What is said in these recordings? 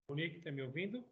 Monique, está me ouvindo?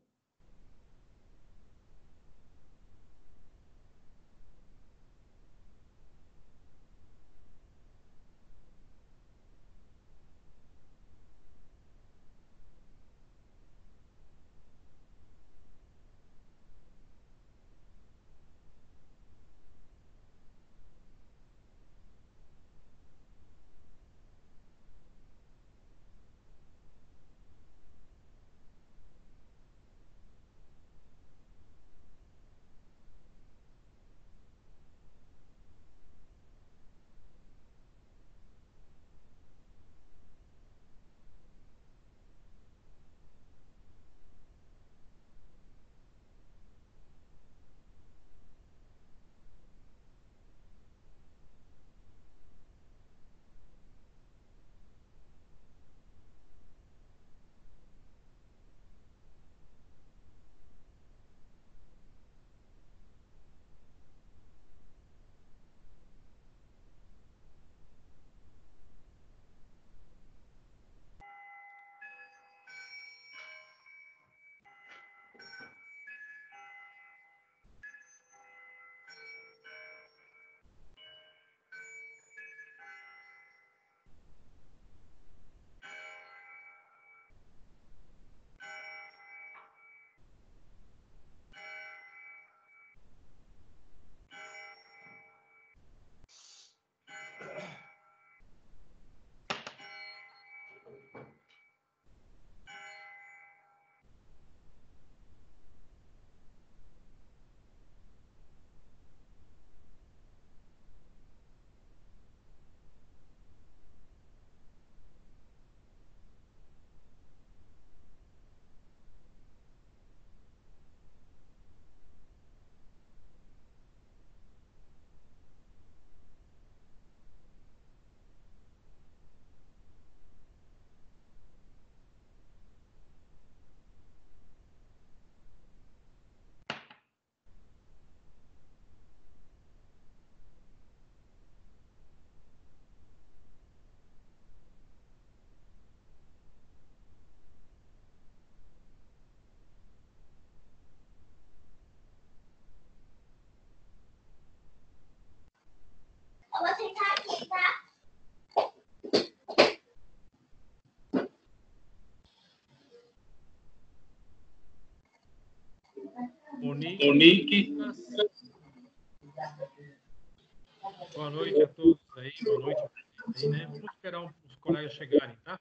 Eu vou sentar aqui, tá? Monique, boa noite a todos aí, boa noite a vocês aí, né? Vamos esperar os colegas chegarem, tá?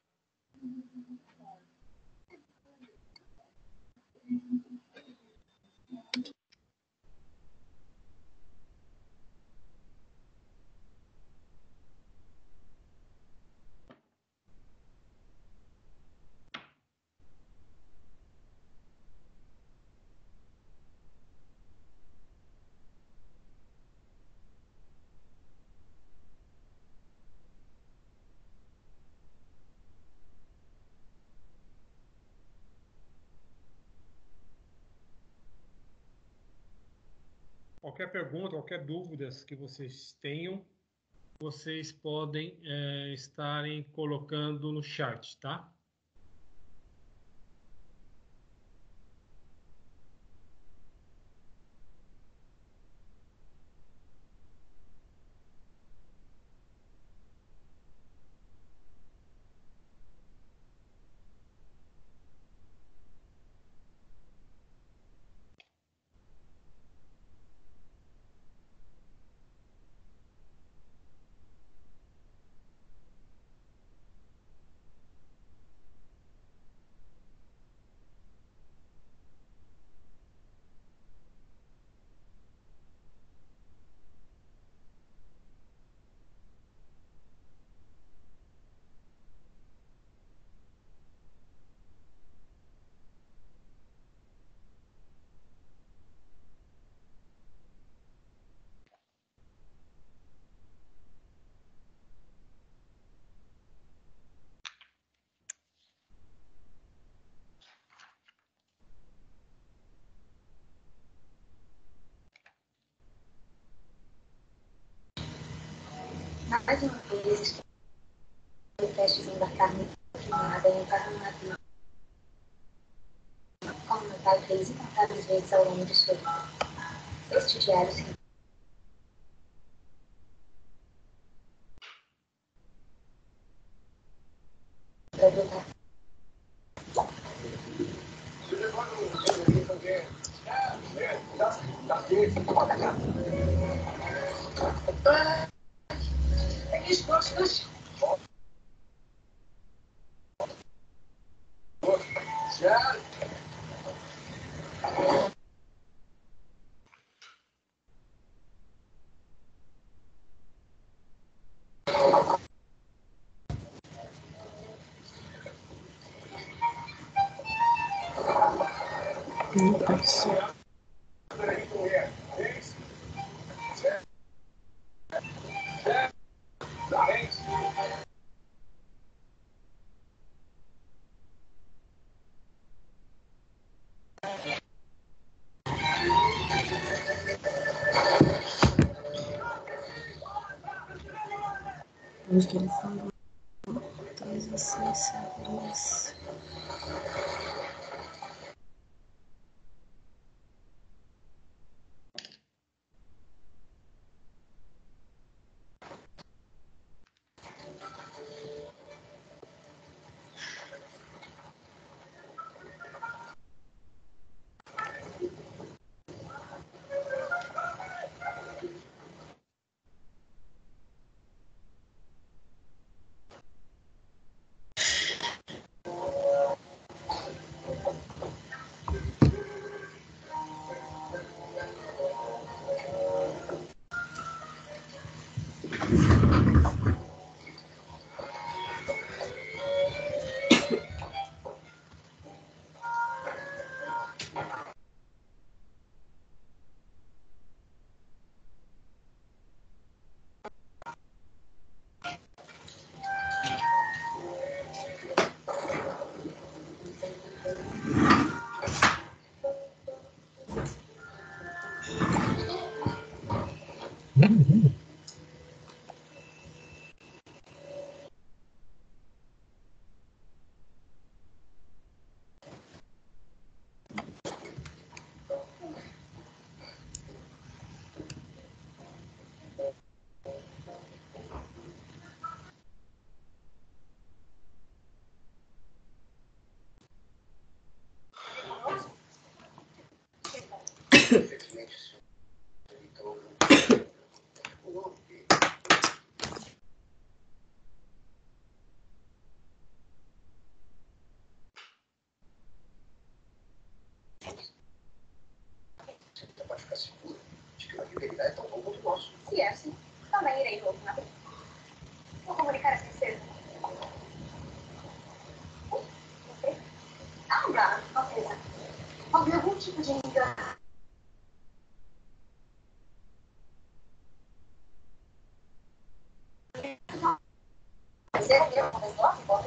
Qualquer pergunta, qualquer dúvidas que vocês tenham, vocês podem estarem colocando no chat, tá? Mais uma vez, o testezinho da carne queimada em cada uma. forma, vai 3 incontáveis vezes ao longo de sua vida. Este diário se reproduz. Onde que ele falou? 3 a 6 séculos. Você pode ficar seguro de que a fidelidade é tão bom quanto o nosso. Se é assim, também irei louco na rua. Vou comunicar a princesa. Você? Ah, não, princesa. Houve algum tipo de engano.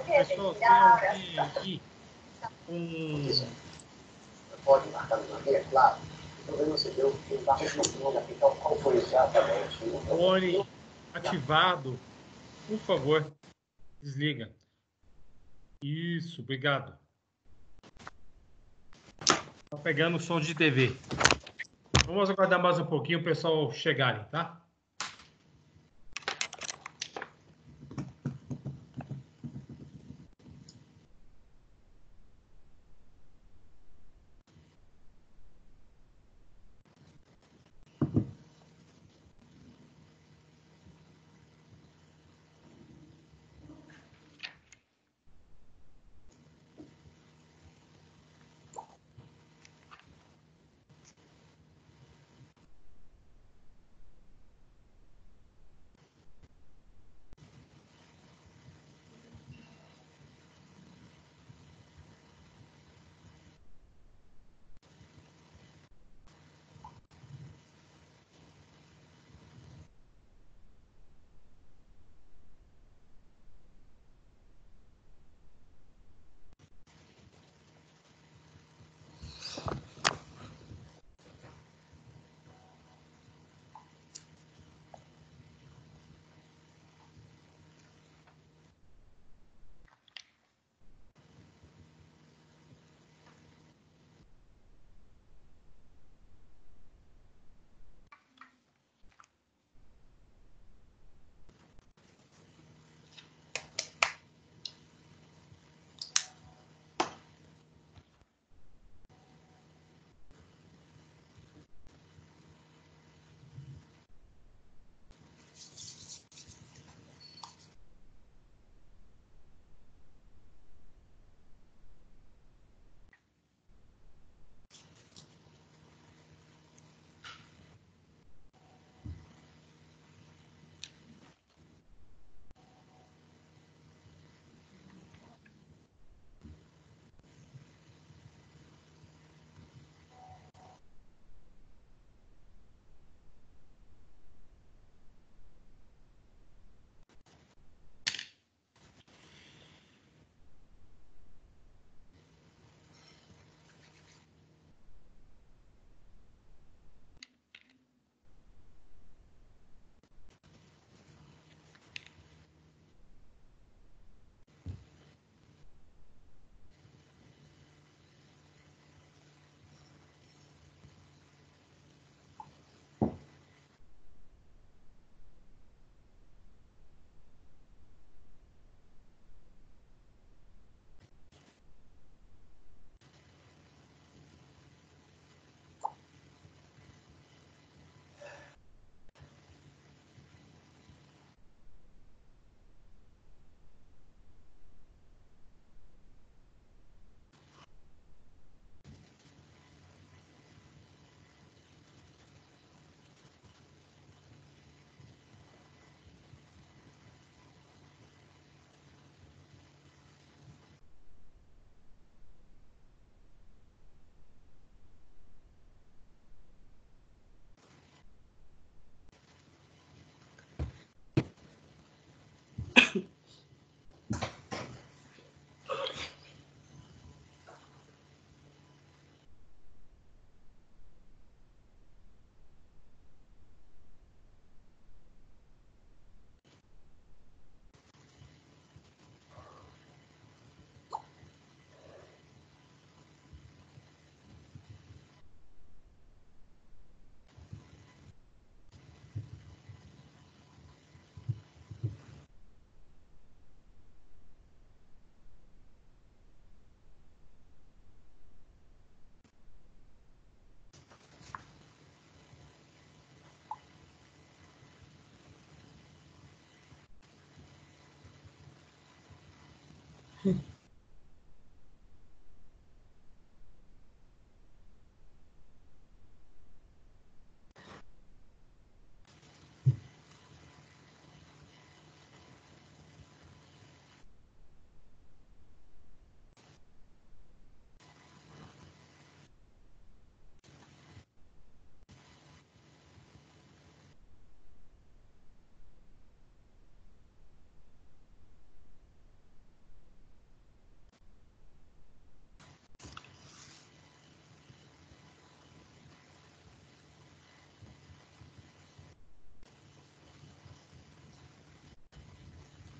Pessoal, tem alguém aqui com... Pode marcar no maneira, claro. Talvez você deu embaixo do fundo aqui, então qual foi exatamente? fone ativado, por favor, desliga. Isso, obrigado. Tá pegando o som de TV. Vamos aguardar mais um pouquinho o pessoal chegarem, tá?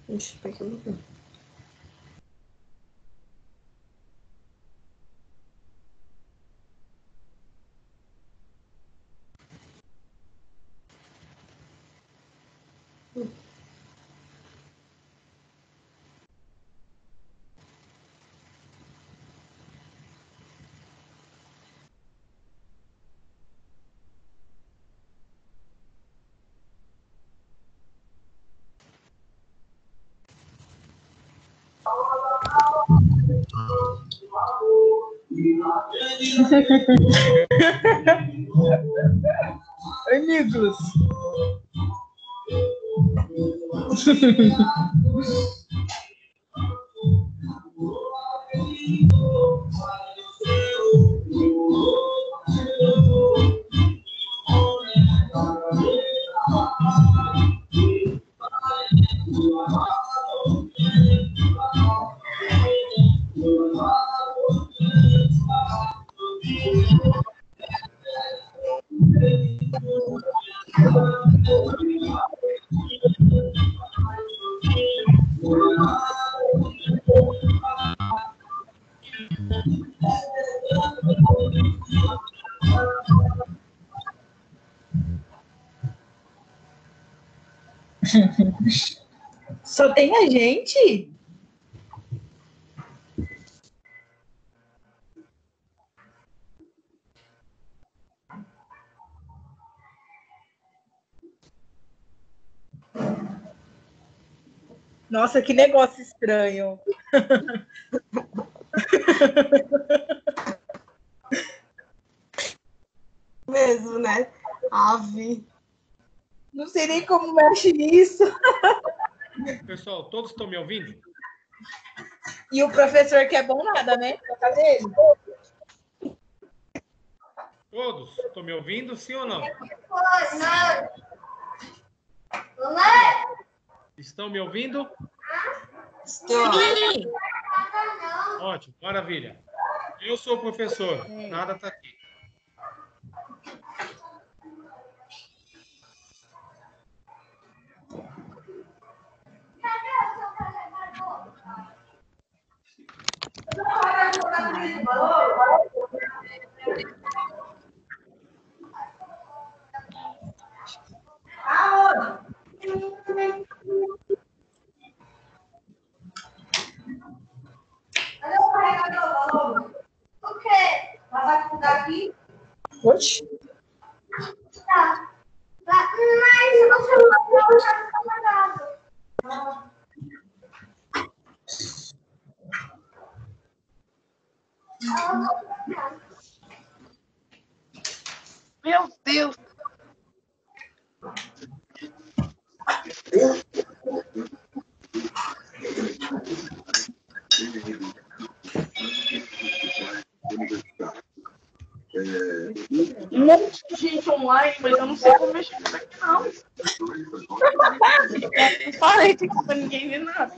Ixi, pra que eu vou? Oi, Nicolas. Só tem a gente? Nossa, que negócio estranho. Mesmo, né? Ave. Não sei nem como mexe nisso. Pessoal, todos estão me ouvindo? E o professor que é bom nada, né? Cadê ele? Todos estão me ouvindo, sim ou não? Estão me ouvindo? Estou. Ótimo, maravilha. Eu sou o professor, nada está aqui. Cadê o carregador? O quê? Mas vai ficar aqui? Oxe. Tá. Mas você não vai deixar carregado. Meu Deus. Um monte de gente online, mas eu não sei como mexer nisso aqui, não. Não falei que pra ninguém ver nada.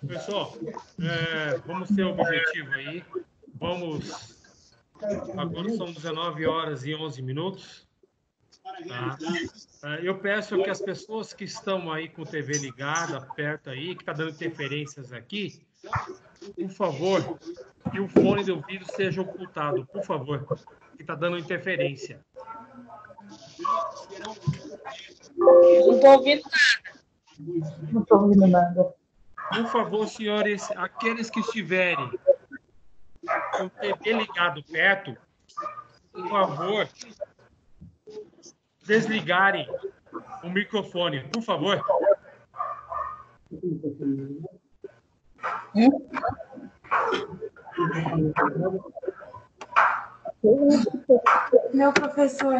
Pessoal, vamos ter o objetivo aí. Vamos. Agora são 19 horas e 11 minutos. Tá? Eu peço que as pessoas que estão aí com TV ligada, perto aí, que está dando interferências aqui, por favor, que o fone de ouvido seja ocultado, por favor, que está dando interferência. Não tô ouvindo nada. Não tô ouvindo nada. Por favor, senhores, aqueles que estiverem com TV ligado perto, por favor, desligarem o microfone, por favor. Meu professor.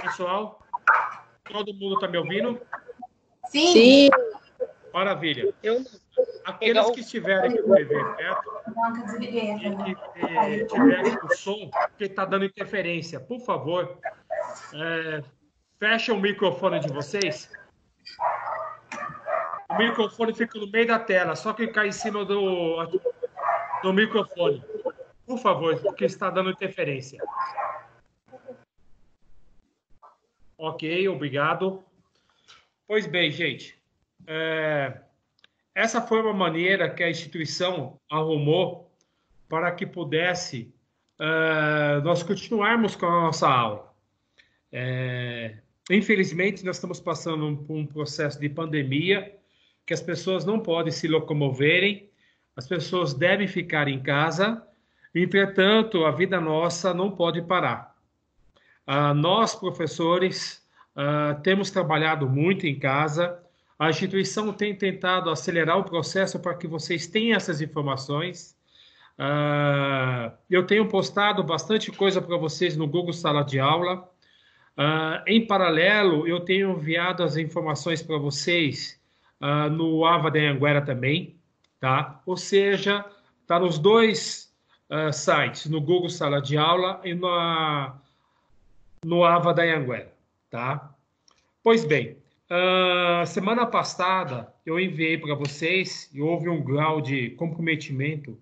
Pessoal, todo mundo está me ouvindo? Sim. Maravilha. Eu Aqueles que estiverem com o TV perto e que tiverem com o som, que está dando interferência, por favor, fecha o microfone de vocês. O microfone fica no meio da tela, só clicar em cima do microfone. Por favor, porque está dando interferência. Ok, obrigado. Pois bem, gente. Essa foi uma maneira que a instituição arrumou para que pudesse nós continuarmos com a nossa aula. Infelizmente, nós estamos passando por um processo de pandemia, que as pessoas não podem se locomoverem, as pessoas devem ficar em casa, entretanto, a vida nossa não pode parar. Nós, professores, temos trabalhado muito em casa, a instituição tem tentado acelerar o processo para que vocês tenham essas informações. Eu tenho postado bastante coisa para vocês no Google Sala de Aula. Em paralelo, eu tenho enviado as informações para vocês no Ava da Anhanguera também, tá? Ou seja, está nos dois sites, no Google Sala de Aula e no Ava da Anhanguera, tá? Pois bem, semana passada eu enviei para vocês e houve um grau de comprometimento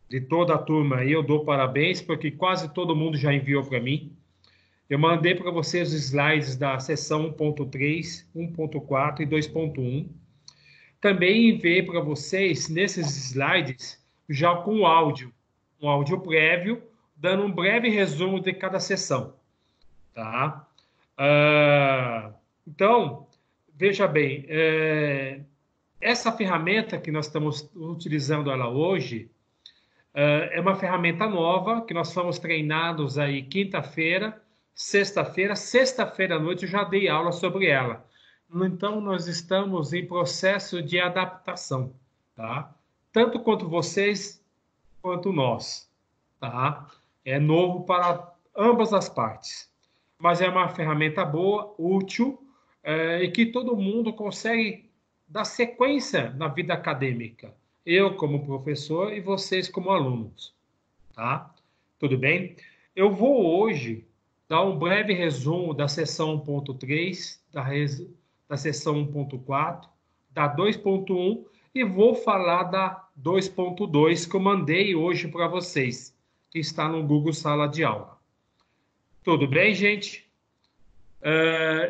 de toda a turma e eu dou parabéns porque quase todo mundo já enviou para mim. Eu mandei para vocês os slides da sessão 1.3, 1.4 e 2.1. Também enviei para vocês, nesses slides, já com áudio, um áudio prévio, dando um breve resumo de cada sessão. Tá? Então, veja bem, essa ferramenta que nós estamos utilizando ela hoje é uma ferramenta nova que nós fomos treinados aí quinta-feira, sexta-feira à noite eu já dei aula sobre ela. Então, nós estamos em processo de adaptação, tá? Tanto quanto vocês, quanto nós, tá? É novo para ambas as partes. Mas é uma ferramenta boa, útil, e que todo mundo consegue dar sequência na vida acadêmica. Eu como professor e vocês como alunos, tá? Tudo bem? Eu vou hoje dar um breve resumo da sessão 1.3, da sessão 1.4, da 2.1 e vou falar da 2.2 que eu mandei hoje para vocês, que está no Google Sala de Aula. Tudo bem, gente?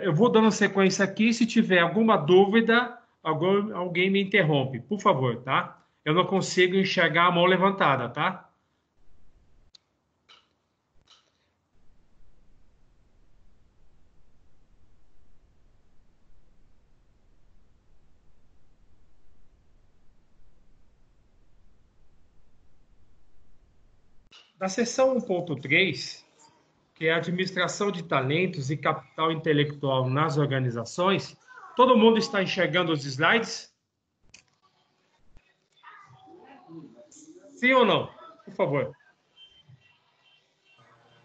Eu vou dando sequência aqui. Se tiver alguma dúvida, alguém me interrompe, por favor, tá? Eu não consigo enxergar a mão levantada, tá? Na seção 1.3, que é a administração de talentos e capital intelectual nas organizações, todo mundo está enxergando os slides? Sim ou não? Por favor.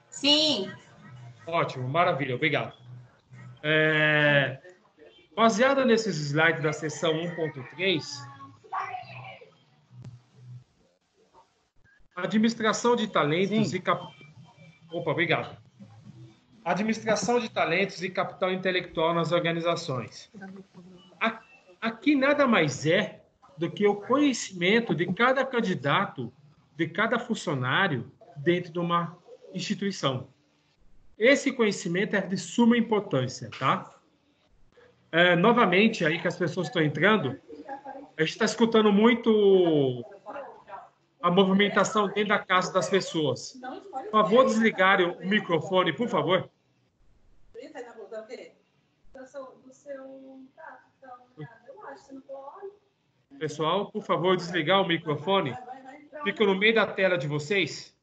Sim. Ótimo, maravilha, obrigado. Baseada nesses slides da seção 1.3, administração de talentos e capital... Opa, obrigado. Administração de talentos e capital intelectual nas organizações. Aqui nada mais é do que o conhecimento de cada candidato, de cada funcionário dentro de uma instituição. Esse conhecimento é de suma importância, tá? Novamente, aí que as pessoas estão entrando, a gente está escutando muito a movimentação dentro da casa das pessoas. Por favor, desligarem o microfone, por favor. Pessoal, por favor, desligar o microfone. Fica no meio da tela de vocês.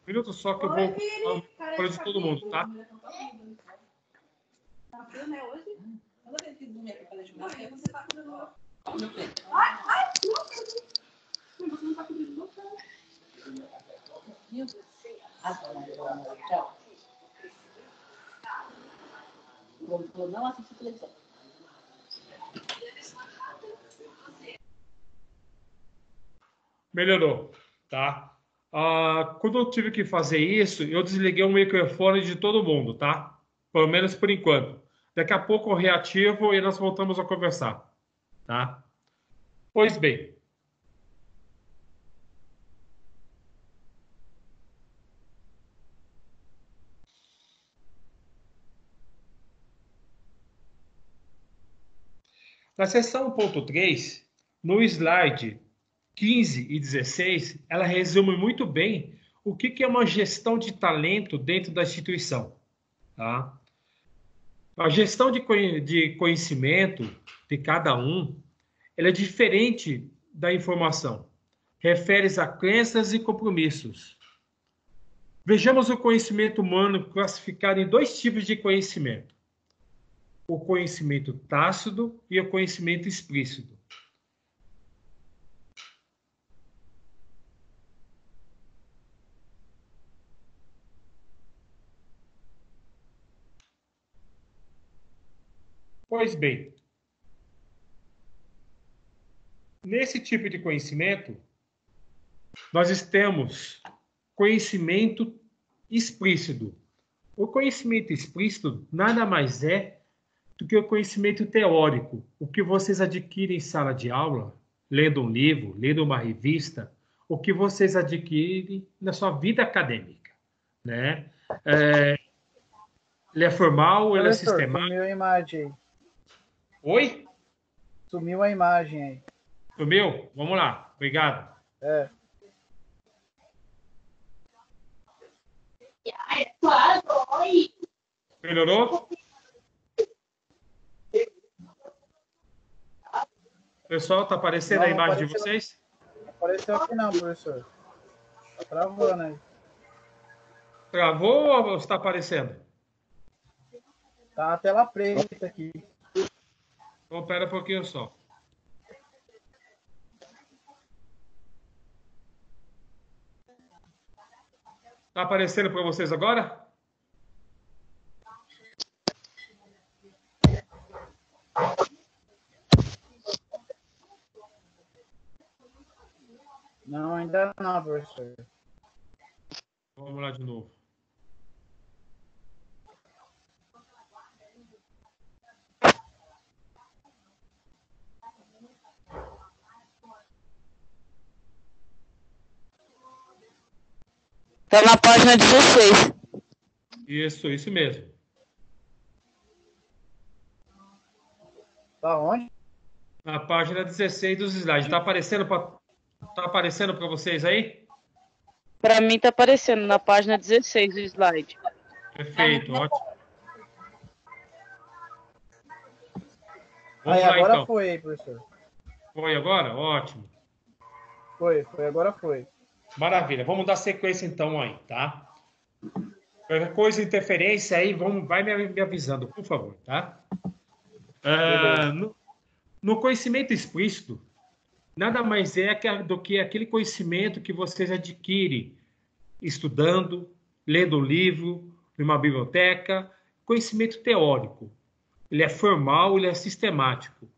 minuto só que eu vou falar de todo mundo, tá? Não assiste televisão. Melhorou, tá? Quando eu tive que fazer isso, eu desliguei o microfone de todo mundo, tá? Pelo menos por enquanto. Daqui a pouco eu reativo e nós voltamos a conversar, tá? Pois bem. Na seção 1.3, no slide 15 e 16, ela resume muito bem o que é uma gestão de talento dentro da instituição. Tá? A gestão de conhecimento de cada um, ela é diferente da informação. Refere-se a crenças e compromissos. Vejamos o conhecimento humano classificado em dois tipos de conhecimento. O conhecimento tácito e o conhecimento explícito. Pois bem, nesse tipo de conhecimento, nós temos conhecimento explícito. O conhecimento explícito nada mais é do que o conhecimento teórico, o que vocês adquirem em sala de aula, lendo um livro, lendo uma revista, o que vocês adquirem na sua vida acadêmica, né? Ele é formal, ele é sistemático. Sumiu a imagem. Oi? Sumiu a imagem aí. Sumiu? Vamos lá. Obrigado. Melhorou? Pessoal, tá aparecendo a imagem de vocês? Não apareceu aqui não, professor. Tá travando aí. Travou ou está aparecendo? Tá a tela preta aqui. Então, pera um pouquinho só. Tá aparecendo para vocês agora? Não, ainda não, professor. Vamos lá de novo. Tá na página 16. Isso mesmo. Tá onde? Na página 16 dos slides. Tá aparecendo para vocês aí? Para mim tá aparecendo na página 16 do slide. Perfeito, ótimo. Aí, Vamos lá, agora então. foi, professor. Foi agora? Ótimo. Foi, agora foi. Maravilha. Vamos dar sequência, então, aí, tá? Qualquer coisa, interferência aí, vai me avisando, por favor, tá? No conhecimento explícito, nada mais é do que aquele conhecimento que vocês adquirem estudando, lendo um livro, numa biblioteca, conhecimento teórico. Ele é formal, ele é sistemático.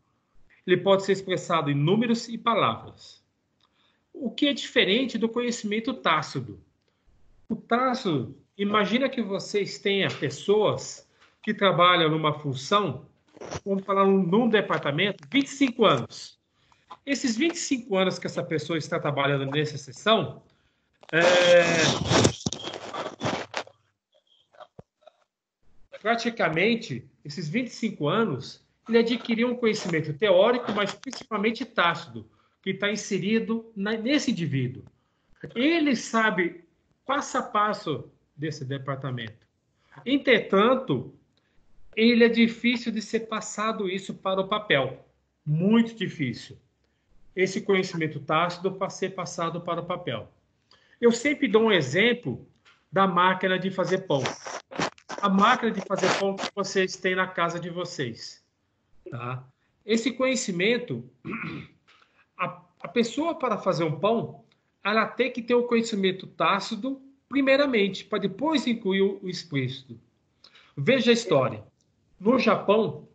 Ele pode ser expressado em números e palavras. O que é diferente do conhecimento tácito. O tácito, imagina que vocês tenham pessoas que trabalham numa função, vamos falar num departamento, 25 anos. Esses 25 anos que essa pessoa está trabalhando nessa seção, praticamente, esses 25 anos, ele adquiriu um conhecimento teórico, mas principalmente tácito, que está inserido nesse indivíduo. Ele sabe passo a passo desse departamento. Entretanto, ele é difícil de ser passado isso para o papel. Muito difícil. Esse conhecimento tácito para ser passado para o papel. Eu sempre dou um exemplo da máquina de fazer pão. A máquina de fazer pão que vocês têm na casa de vocês. Tá? Esse conhecimento, a pessoa para fazer um pão, ela tem que ter o conhecimento tácito, primeiramente, para depois incluir o explícito. Veja a história. No Japão,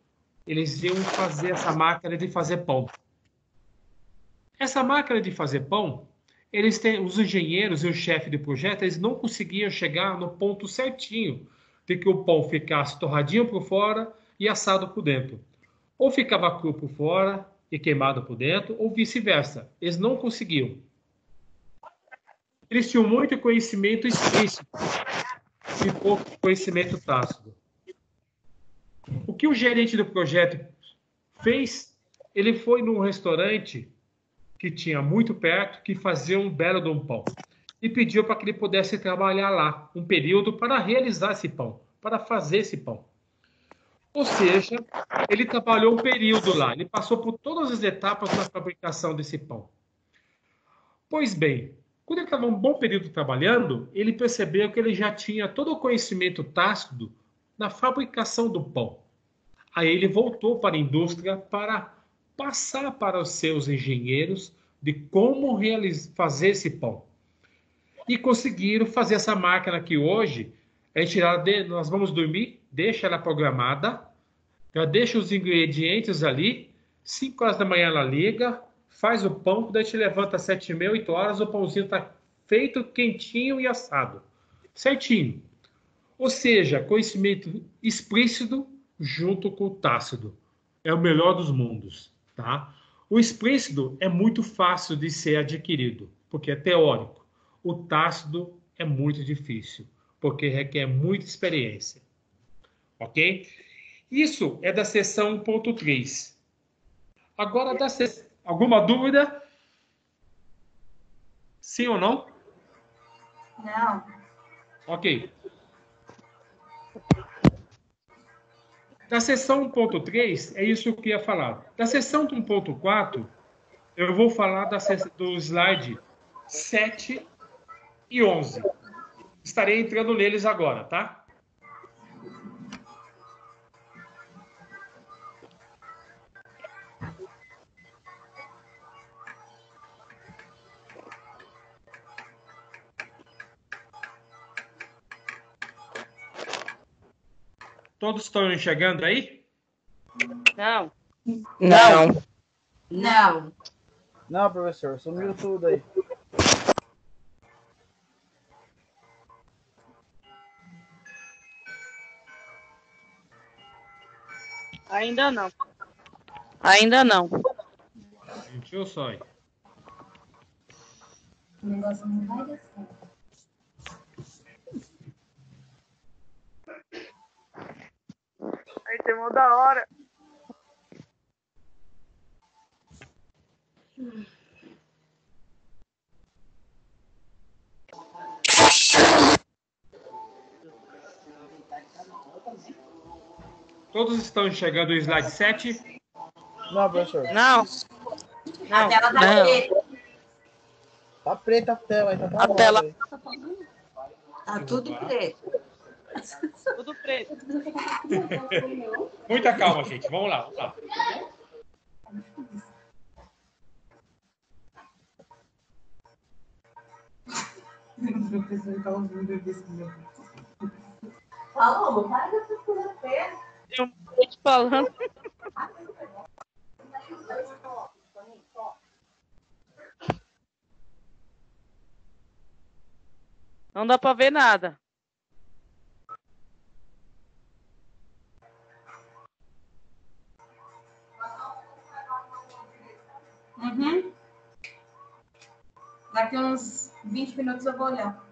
eles iam fazer essa máquina de fazer pão. Essa máquina de fazer pão, os engenheiros e o chefe de projeto, eles não conseguiam chegar no ponto certinho de que o pão ficasse torradinho por fora e assado por dentro. Ou ficava cru por fora e queimado por dentro, ou vice-versa. Eles não conseguiam. Eles tinham muito conhecimento explícito e pouco conhecimento tácito. O que o gerente do projeto fez? Ele foi num restaurante que tinha muito perto, que fazia um belo de um pão. E pediu para que ele pudesse trabalhar lá um período para realizar esse pão, para fazer esse pão. Ou seja, ele trabalhou um período lá, ele passou por todas as etapas da fabricação desse pão. Pois bem, quando ele estava um bom período trabalhando, ele percebeu que ele já tinha todo o conhecimento tácito na fabricação do pão. Aí ele voltou para a indústria para passar para os seus engenheiros de como fazer esse pão. E conseguiram fazer essa máquina que hoje, nós vamos dormir, deixa ela programada, já deixa os ingredientes ali, 5 horas da manhã ela liga, faz o pão, daí te levanta às 7h30, 8 horas, o pãozinho está feito, quentinho e assado. Certinho. Ou seja, conhecimento explícito junto com o tácito. É o melhor dos mundos. Tá? O explícito é muito fácil de ser adquirido, porque é teórico. O tácito é muito difícil, porque requer muita experiência. Ok? Isso é da seção 1.3. Agora, alguma dúvida? Sim ou não? Não. Ok. Da seção 1.3, é isso que eu ia falar. Da seção 1.4, eu vou falar do slide 7 e 11. Estarei entrando neles agora, tá? Todos estão enxergando aí? Não. Não. Não. Não, professor, sumiu tudo aí. Ainda não. Ainda não. Deixa eu só aí. O negócio não vai dar certo. Aí tem uma da hora. Todos estão enxergando o slide 7? Não, professor. Não. A tela tá Não. preta. Tá preta a tela aí, tá A tela- aí. Tá tudo preto. Tudo preto. Muita calma, gente. Vamos lá, vamos lá. Falou, para de essas coisas feias. Eu tô te falando. Não dá pra ver nada. Uhum. Daqui uns 20 minutos eu vou olhar.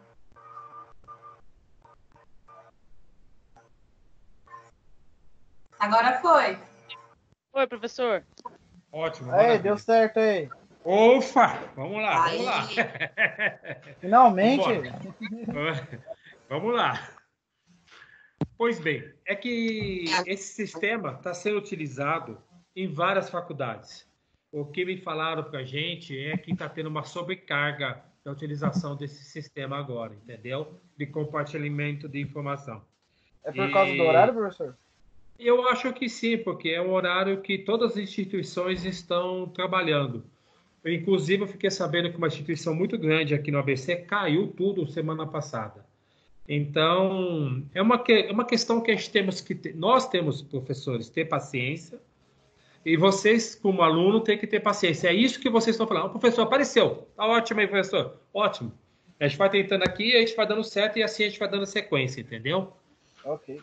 Agora foi. Oi, professor. Ótimo. Aí, maravilha. deu certo aí. Ufa! Vamos lá, Aí. vamos lá. Finalmente. Vamos lá. Pois bem, é que esse sistema está sendo utilizado em várias faculdades. O que me falaram para a gente é que está tendo uma sobrecarga da utilização desse sistema agora, entendeu? De compartilhamento de informação. É por causa do horário, professor? Eu acho que sim, porque é um horário que todas as instituições estão trabalhando. Eu, inclusive, eu fiquei sabendo que uma instituição muito grande aqui no ABC caiu tudo semana passada. Então, é uma questão que nós temos, professores, ter paciência, e vocês, como aluno, têm que ter paciência. É isso que vocês estão falando. O professor apareceu. Tá ótimo aí, professor. Ótimo. A gente vai tentando aqui, a gente vai dando certo, e assim a gente vai dando sequência, entendeu? Ok.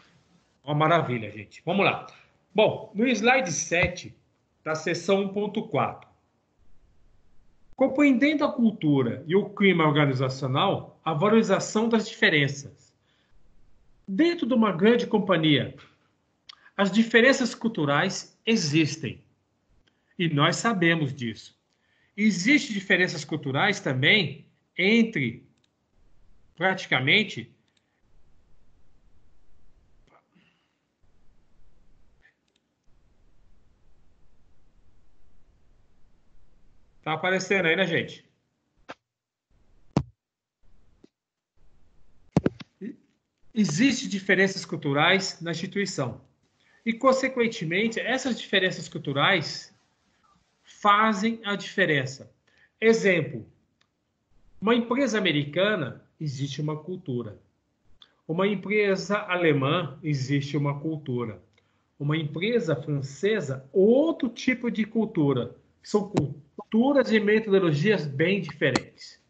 Uma maravilha, gente. Vamos lá. Bom, no slide 7, da seção 1.4. Compreendendo a cultura e o clima organizacional, a valorização das diferenças. Dentro de uma grande companhia, as diferenças culturais existem. E nós sabemos disso. Existem diferenças culturais também entre, praticamente, tá aparecendo aí, né, gente? Existem diferenças culturais na instituição. E, consequentemente, essas diferenças culturais fazem a diferença. Exemplo, uma empresa americana, existe uma cultura. Uma empresa alemã, existe uma cultura. Uma empresa francesa, outro tipo de cultura. São culturas e metodologias bem diferentes.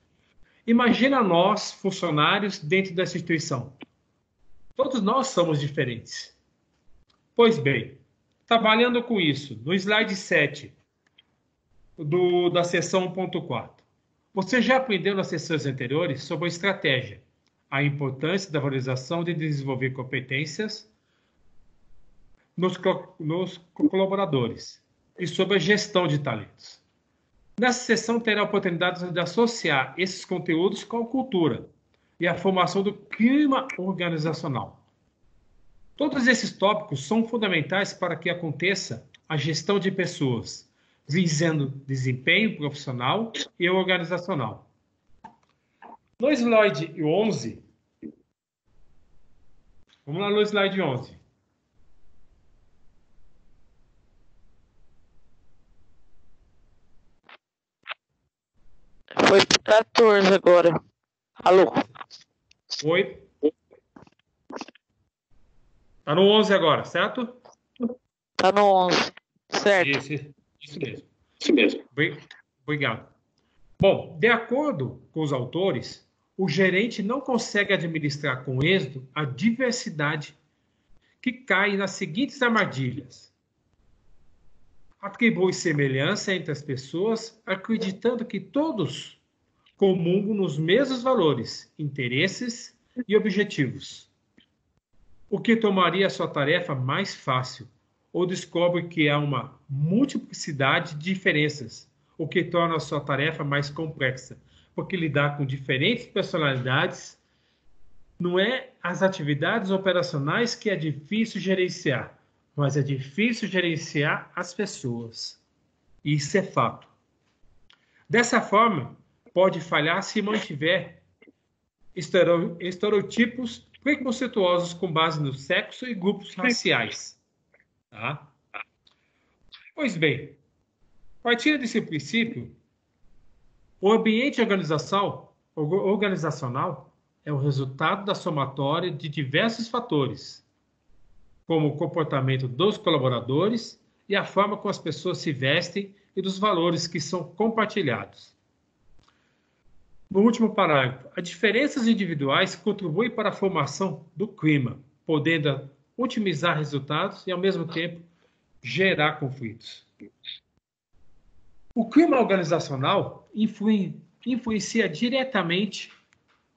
Imagina nós, funcionários, dentro dessa instituição. Todos nós somos diferentes. Pois bem, trabalhando com isso, no slide 7 da seção 1.4, você já aprendeu nas sessões anteriores sobre a estratégia, a importância da valorização de desenvolver competências nos colaboradores e sobre a gestão de talentos. Nessa sessão terá a oportunidade de associar esses conteúdos com a cultura e a formação do clima organizacional. Todos esses tópicos são fundamentais para que aconteça a gestão de pessoas, visando desempenho profissional e organizacional. No slide 11, vamos lá no slide 11. Foi pro 14 agora. Alô? Oi. Tá no 11 agora, certo? Tá no 11. Certo. Isso mesmo. Isso mesmo. Obrigado. Bom, de acordo com os autores, o gerente não consegue administrar com êxito a diversidade que cai nas seguintes armadilhas. Atribui semelhança entre as pessoas, acreditando que todos comungam nos mesmos valores, interesses e objetivos, o que tornaria a sua tarefa mais fácil, ou descobre que há uma multiplicidade de diferenças, o que torna a sua tarefa mais complexa, porque lidar com diferentes personalidades não é as atividades operacionais que é difícil gerenciar, mas é difícil gerenciar as pessoas. Isso é fato. Dessa forma, pode falhar se mantiver estereotipos preconceituosos com base no sexo e grupos raciais. Tá? Pois bem, partindo desse princípio, o ambiente organizacional é o resultado da somatória de diversos fatores, como o comportamento dos colaboradores e a forma como as pessoas se vestem e dos valores que são compartilhados. No último parágrafo, as diferenças individuais contribuem para a formação do clima, podendo otimizar resultados e, ao mesmo tempo, gerar conflitos. O clima organizacional influencia diretamente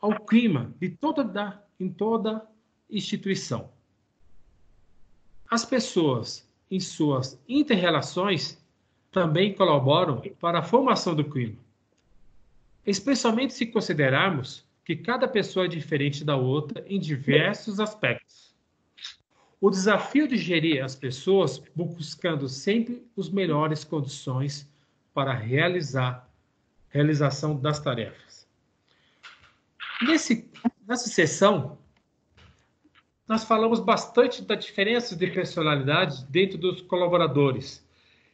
ao clima em toda instituição. As pessoas, em suas inter-relações, também colaboram para a formação do clima, especialmente se considerarmos que cada pessoa é diferente da outra em diversos aspectos. O desafio de gerir as pessoas buscando sempre as melhores condições para a realização das tarefas. Nessa sessão, nós falamos bastante da diferença de personalidade dentro dos colaboradores.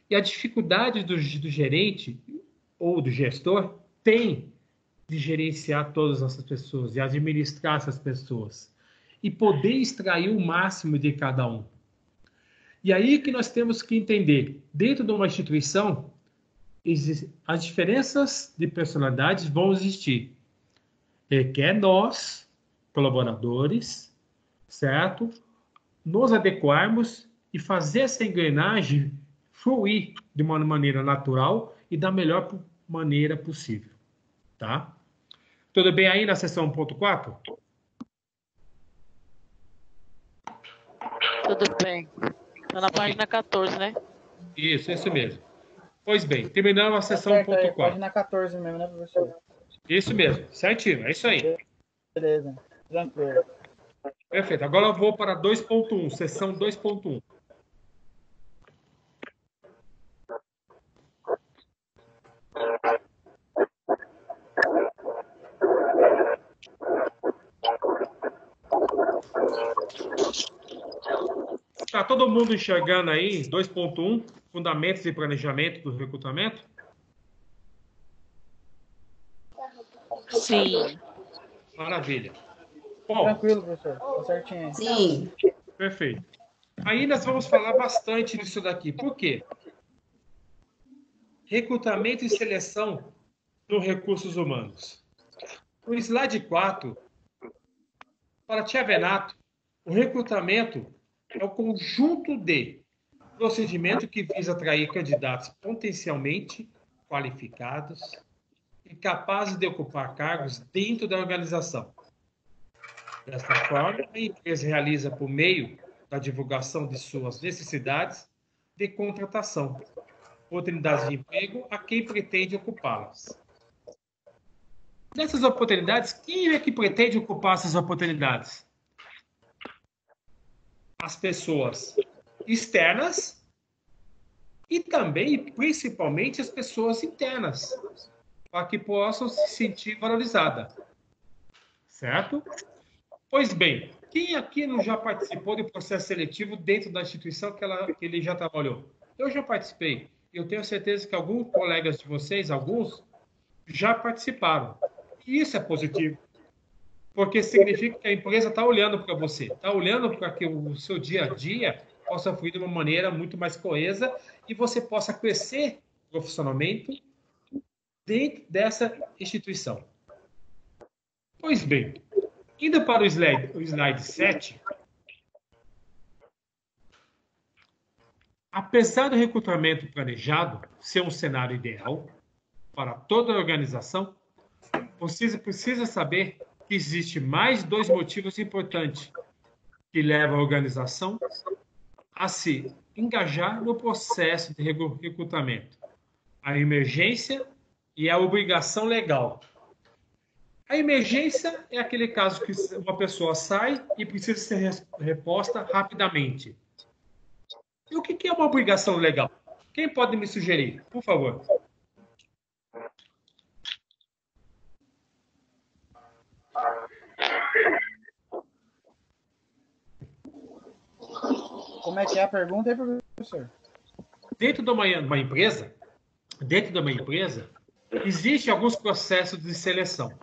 E a dificuldade do gerente ou do gestor tem de gerenciar todas essas pessoas e administrar essas pessoas e poder extrair o máximo de cada um. E aí que nós temos que entender, dentro de uma instituição, as diferenças de personalidades vão existir. Requer nós, colaboradores, certo? Nos adequarmos e fazer essa engrenagem fluir de uma maneira natural e da melhor maneira possível, tá? Tudo bem aí na seção 1.4? Tudo bem. Tá na página 14, né? Isso mesmo. Pois bem, terminamos a seção Certo, 1.4. página 14 mesmo, né, professor? Isso mesmo, certinho, é isso aí. Beleza, tranquilo. Perfeito, agora eu vou para 2.1, seção 2.1. Tá todo mundo enxergando aí 2.1, fundamentos e planejamento do recrutamento? Sim. Maravilha. Bom, Tranquilo, professor. Tá certinho. Sim. perfeito. Aí nós vamos falar bastante disso daqui. Por quê? Recrutamento e seleção nos recursos humanos. No slide 4, para Tia Venato, o recrutamento é o conjunto de procedimento que visa atrair candidatos potencialmente qualificados e capazes de ocupar cargos dentro da organização. Desta forma, a empresa realiza, por meio da divulgação de suas necessidades de contratação, oportunidades de emprego a quem pretende ocupá-las. Nessas oportunidades, quem é que pretende ocupar essas oportunidades? As pessoas externas e também, principalmente, as pessoas internas, para que possam se sentir valorizadas. Certo? Pois bem, quem aqui não já participou de processo seletivo dentro da instituição que ele já trabalhou? Eu já participei. Eu tenho certeza que alguns colegas de vocês, alguns, já participaram. E isso é positivo. Porque significa que a empresa está olhando para você, está olhando para que o seu dia a dia possa fluir de uma maneira muito mais coesa e você possa crescer profissionalmente dentro dessa instituição. Pois bem, indo para o slide 7, apesar do recrutamento planejado ser um cenário ideal para toda a organização, você precisa saber que existe mais 2 motivos importantes que levam a organização a se engajar no processo de recrutamento: a emergência e a obrigação legal. A emergência é aquele caso que uma pessoa sai e precisa ser reposta rapidamente. E o que é uma obrigação legal? Quem pode me sugerir, por favor? Como é que é a pergunta aí, professor? Dentro de uma empresa, existem alguns processos de seleção.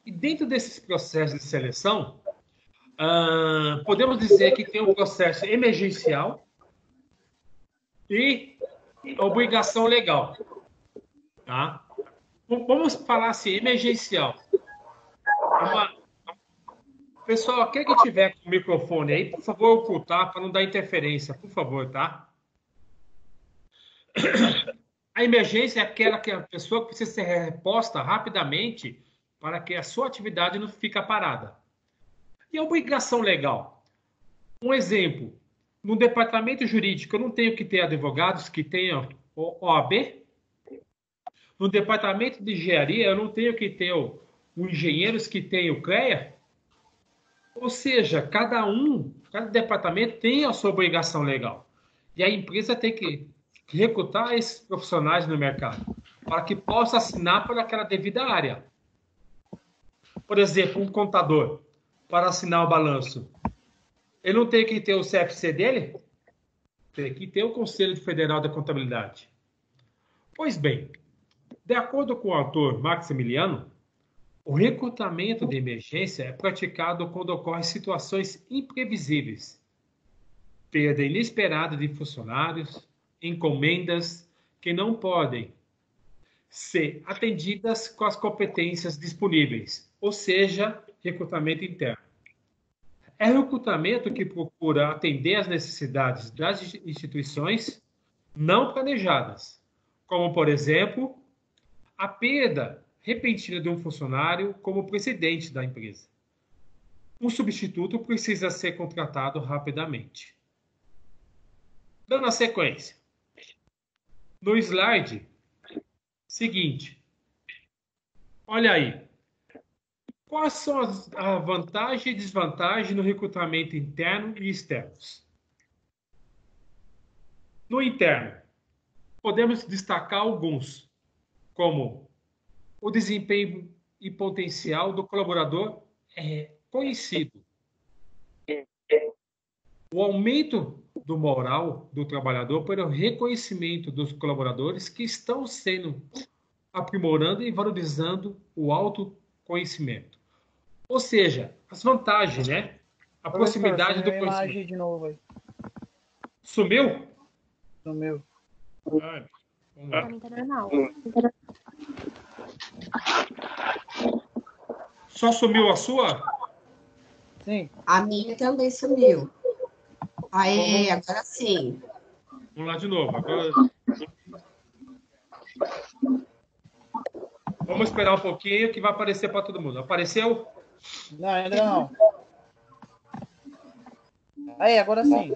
E dentro desses processos de seleção, podemos dizer que tem um processo emergencial e obrigação legal. Tá? Vamos falar assim, emergencial. Pessoal, aquele que tiver com o microfone aí, por favor, ocultar para não dar interferência, por favor, tá? A emergência é aquela que a pessoa precisa ser reposta rapidamente para que a sua atividade não fique parada. E a obrigação legal? Um exemplo, no departamento jurídico, eu não tenho que ter advogados que tenham OAB. No departamento de engenharia, eu não tenho que ter engenheiros que tenham CREA. Ou seja, cada departamento tem a sua obrigação legal. E a empresa tem que recrutar esses profissionais no mercado para que possa assinar por aquela devida área. Por exemplo, um contador, para assinar o balanço, ele não tem que ter o CFC dele? Tem que ter o Conselho Federal da Contabilidade. Pois bem, de acordo com o autor Maximiliano, o recrutamento de emergência é praticado quando ocorrem situações imprevisíveis, perda inesperada de funcionários, encomendas que não podem ser atendidas com as competências disponíveis, ou seja, recrutamento interno. É recrutamento que procura atender às necessidades das instituições não planejadas, como, por exemplo, a perda repentina de um funcionário como presidente da empresa. Um substituto precisa ser contratado rapidamente. Dando a sequência. No slide seguinte, olha aí. Quais são as vantagens e desvantagens no recrutamento interno e externos? No interno, podemos destacar alguns, como o desempenho e potencial do colaborador é conhecido. O aumento do moral do trabalhador pelo reconhecimento dos colaboradores que estão sendo aprimorando e valorizando o autoconhecimento. Ou seja, as vantagens, né? A proximidade do conhecimento. Imagem de novo aí. Sumiu? Sumiu. Vamos lá. Pra mim tá normal. Só sumiu a sua? Sim. A minha também sumiu. Aê, agora sim. Vamos lá de novo. Agora... Vamos esperar um pouquinho que vai aparecer para todo mundo. Apareceu? Não, ainda não. Aí, agora sim.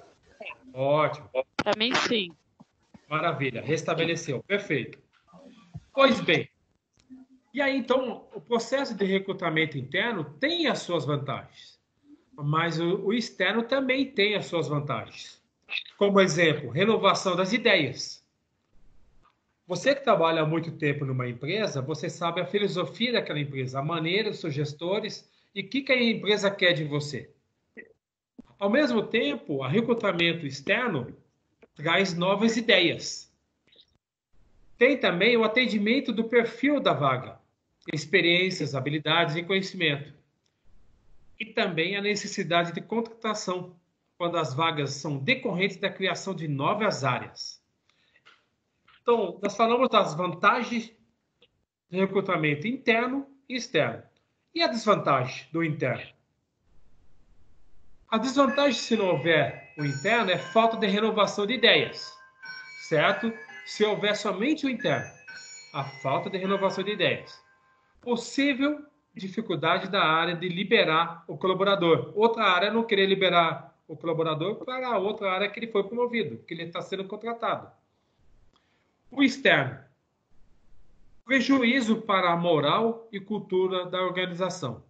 Ótimo. Pra mim, sim. Maravilha. Restabeleceu. Perfeito. Pois bem. E aí, então, o processo de recrutamento interno tem as suas vantagens. Mas o externo também tem as suas vantagens. Como exemplo, renovação das ideias. Você que trabalha há muito tempo numa empresa, você sabe a filosofia daquela empresa, a maneira dos seus gestores e o que a empresa quer de você. Ao mesmo tempo, o recrutamento externo traz novas ideias. Tem também o atendimento do perfil da vaga, experiências, habilidades e conhecimento. E também a necessidade de contratação, quando as vagas são decorrentes da criação de novas áreas. Então, nós falamos das vantagens do recrutamento interno e externo. E a desvantagem do interno? A desvantagem, se não houver o interno, é falta de renovação de ideias, certo? Se houver somente o interno, a falta de renovação de ideias. Possível dificuldade da área de liberar o colaborador. Outra área não querer liberar o colaborador para a outra área que ele foi promovido, que ele está sendo contratado. O externo. Prejuízo para a moral e cultura da organização.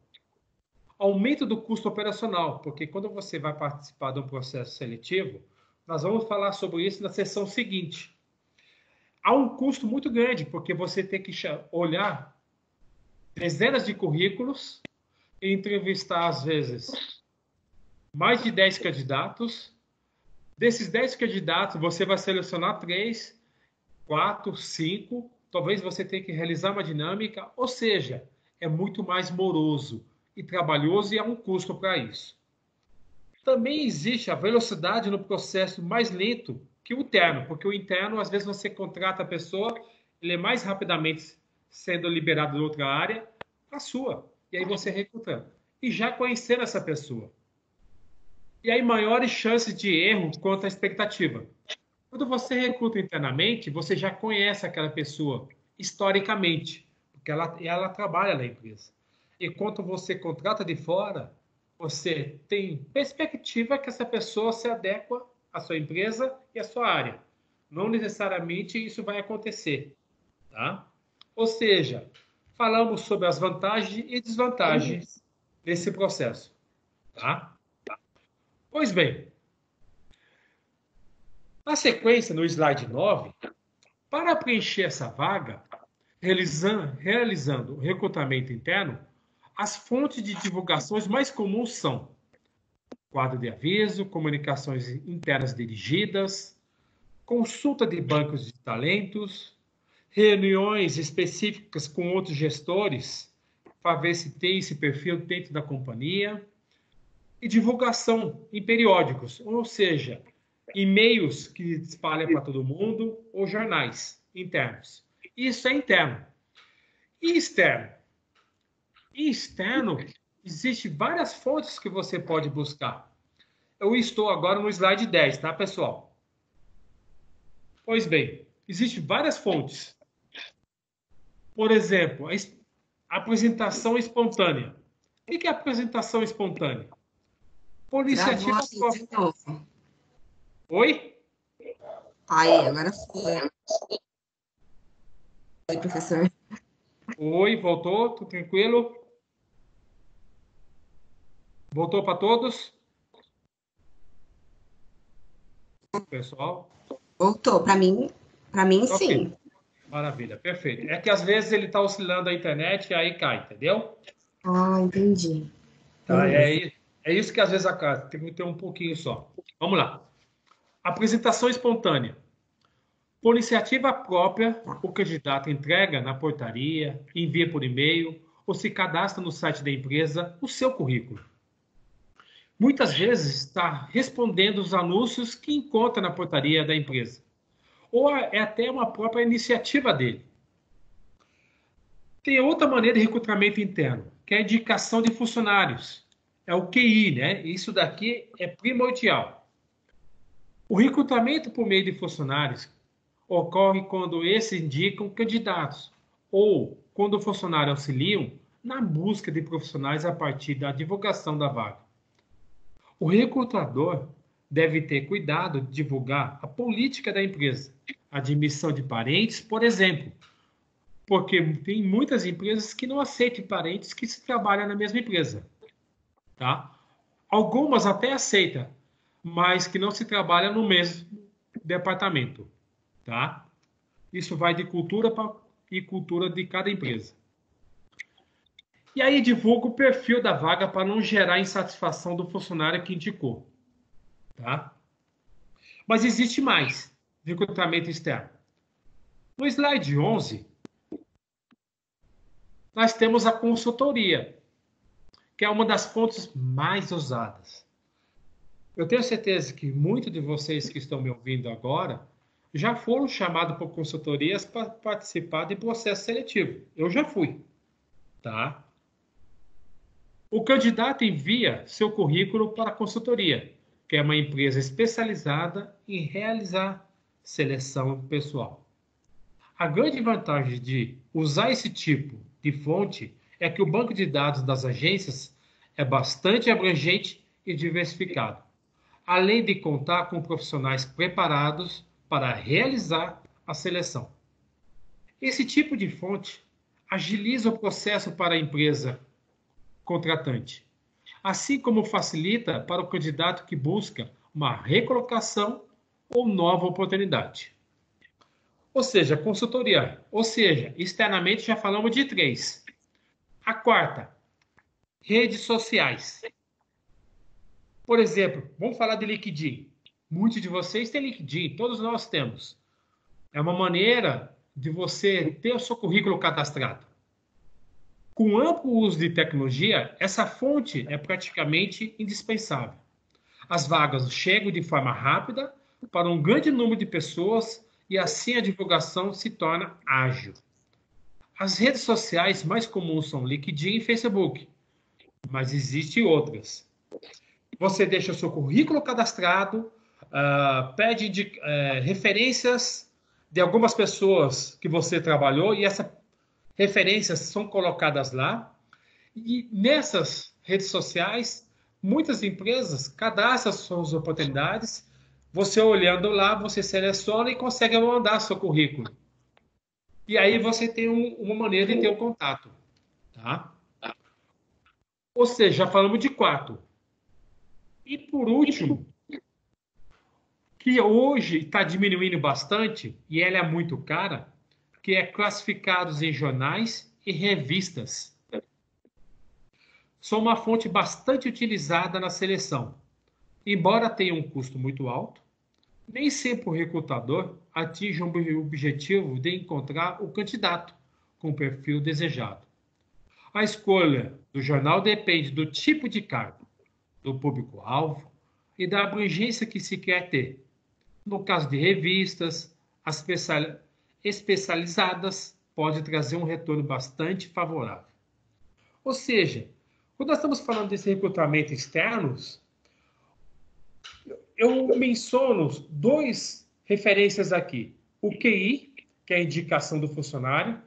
Aumento do custo operacional, porque quando você vai participar de um processo seletivo, nós vamos falar sobre isso na sessão seguinte. Há um custo muito grande, porque você tem que olhar dezenas de currículos e entrevistar, às vezes, mais de 10 candidatos. Desses 10 candidatos, você vai selecionar 3, 4, 5. Talvez você tenha que realizar uma dinâmica, ou seja, é muito mais moroso e trabalhoso e há um custo para isso. Também existe a velocidade no processo mais lento que o interno, porque o interno, às vezes, você contrata a pessoa, ele é mais rapidamente sendo liberado de outra área para a sua. E aí você recruta. E já conhecendo essa pessoa. E aí maiores chances de erro quanto à expectativa. Quando você recruta internamente, você já conhece aquela pessoa historicamente, porque ela trabalha na empresa. E quando você contrata de fora, você tem perspectiva que essa pessoa se adequa à sua empresa e à sua área. Não necessariamente isso vai acontecer. Tá? Ou seja, falamos sobre as vantagens e desvantagens desse processo. Tá? Pois bem, na sequência, no slide 9, para preencher essa vaga, realizando o recrutamento interno, As fontes de divulgações mais comuns são quadro de aviso, comunicações internas dirigidas, consulta de bancos de talentos, reuniões específicas com outros gestores para ver se tem esse perfil dentro da companhia, e divulgação em periódicos, ou seja, e-mails que espalham para todo mundo ou jornais internos. Isso é interno. E externo? E externo, existem várias fontes que você pode buscar. Eu estou agora no slide 10, tá, pessoal? Pois bem, existem várias fontes. Por exemplo, a apresentação espontânea. O que é apresentação espontânea? Por iniciativa própria. De novo. Oi? Aí, agora foi. Oi, professor. Oi, voltou? Tudo tranquilo? Voltou para todos? Pessoal? Voltou. Para mim Ok. sim. Maravilha, perfeito. É que às vezes ele está oscilando a internet e aí cai, entendeu? Ah, entendi. Tá, é isso que às vezes acaba. Tem que ter um pouquinho só. Vamos lá. Apresentação espontânea. Por iniciativa própria, o candidato entrega na portaria, envia por e-mail ou se cadastra no site da empresa o seu currículo. Muitas vezes está respondendo os anúncios que encontra na portaria da empresa. Ou é até uma própria iniciativa dele. Tem outra maneira de recrutamento interno, que é a indicação de funcionários. É o QI, né? Isso daqui é primordial. O recrutamento por meio de funcionários ocorre quando esses indicam candidatos ou quando o funcionário auxiliam na busca de profissionais a partir da divulgação da vaga. O recrutador deve ter cuidado de divulgar a política da empresa, a admissão de parentes, por exemplo, porque tem muitas empresas que não aceitam parentes que se trabalham na mesma empresa, tá? Algumas até aceitam, mas que não se trabalha no mesmo departamento, tá? Isso vai de cultura e cultura de cada empresa. E aí divulga o perfil da vaga para não gerar insatisfação do funcionário que indicou, tá? Mas existe mais recrutamento externo. No slide 11, nós temos a consultoria, que é uma das fontes mais usadas. Eu tenho certeza que muitos de vocês que estão me ouvindo agora já foram chamados por consultorias para participar de processo seletivo. Eu já fui, tá? O candidato envia seu currículo para a consultoria, que é uma empresa especializada em realizar seleção pessoal. A grande vantagem de usar esse tipo de fonte é que o banco de dados das agências é bastante abrangente e diversificado, além de contar com profissionais preparados para realizar a seleção. Esse tipo de fonte agiliza o processo para a empresa contratante, assim como facilita para o candidato que busca uma recolocação ou nova oportunidade. Ou seja, consultoria. Ou seja, externamente já falamos de 3. A quarta, redes sociais. Por exemplo, vamos falar de LinkedIn. Muitos de vocês têm LinkedIn, todos nós temos. É uma maneira de você ter o seu currículo cadastrado. Com amplo uso de tecnologia, essa fonte é praticamente indispensável. As vagas chegam de forma rápida para um grande número de pessoas e assim a divulgação se torna ágil. As redes sociais mais comuns são LinkedIn e Facebook, mas existem outras. Você deixa o seu currículo cadastrado, pede referências de algumas pessoas que você trabalhou e essas referências são colocadas lá. E nessas redes sociais, muitas empresas cadastram suas oportunidades. Você olhando lá, você seleciona e consegue mandar seu currículo. E aí você tem uma maneira de ter o contato. Tá? Ou seja, já falamos de 4. E por último, que hoje está diminuindo bastante, e ela é muito cara, que é classificados em jornais e revistas. são uma fonte bastante utilizada na seleção. Embora tenha um custo muito alto, nem sempre o recrutador atinge o objetivo de encontrar o candidato com o perfil desejado. A escolha do jornal depende do tipo de cargo, do público-alvo e da abrangência que se quer ter. No caso de revistas, as especializadas pode trazer um retorno bastante favorável. Ou seja, quando nós estamos falando desse recrutamento externos, eu menciono 2 referências aqui. O QI, que é a indicação do funcionário,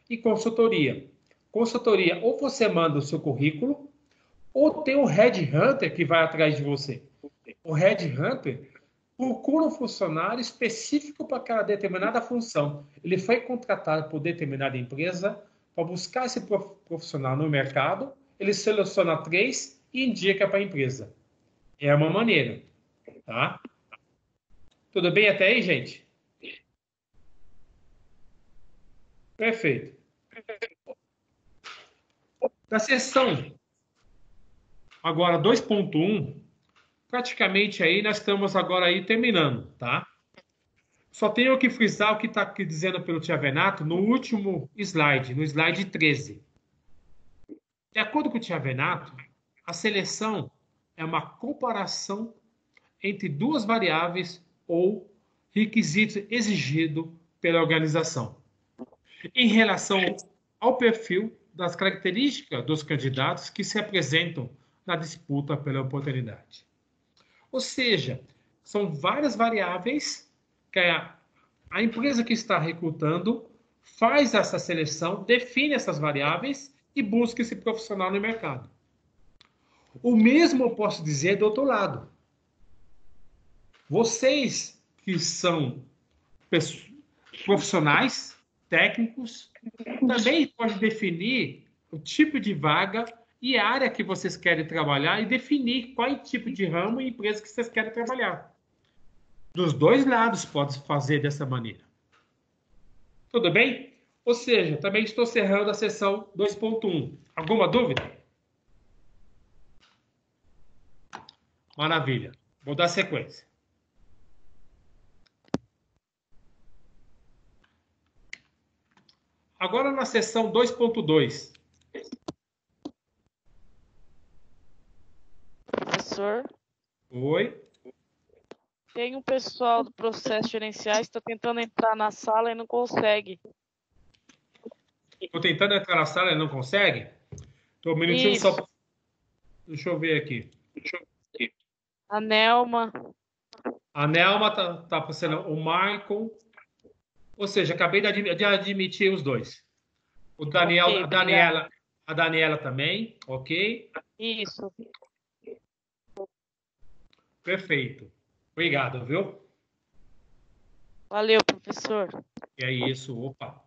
e consultoria. Consultoria, ou você manda o seu currículo, ou tem o headhunter que vai atrás de você. O headhunter procura um funcionário específico para aquela determinada função. Ele foi contratado por determinada empresa para buscar esse profissional no mercado, ele seleciona 3 e indica para a empresa. É uma maneira. Tá? Tudo bem até aí, gente? Perfeito. Da seção agora 2.1, praticamente aí nós estamos agora aí terminando, tá? Só tenho que frisar o que está aqui dizendo pelo Tiavenato no último slide, no slide 13. De acordo com o Tiavenato, a seleção é uma comparação entre 2 variáveis ou requisitos exigidos pela organização em relação ao perfil das características dos candidatos que se apresentam na disputa pela oportunidade. Ou seja, são várias variáveis que a empresa que está recrutando faz essa seleção, define essas variáveis e busca esse profissional no mercado. O mesmo eu posso dizer do outro lado. Vocês que são profissionais, técnicos, também podem definir o tipo de vaga e a área que vocês querem trabalhar e definir qual tipo de ramo e empresa que vocês querem trabalhar. Dos 2 lados pode fazer dessa maneira. Tudo bem? Ou seja, também estou cerrando a sessão 2.1. Alguma dúvida? Maravilha. Vou dar sequência. Agora na seção 2.2. Professor, Oi. tem um pessoal do processo gerenciais que está tentando entrar na sala e não consegue. Estou tentando entrar na sala e não consegue? Estou um minutinho Isso. só. Deixa eu ver aqui. A Nelma. A Nelma tá passando. O Michael. Ou seja, acabei de admitir os 2. O Daniel, Ok, a Daniela também, ok? Isso. Perfeito. Obrigado, viu? Valeu, professor. E é isso, opa.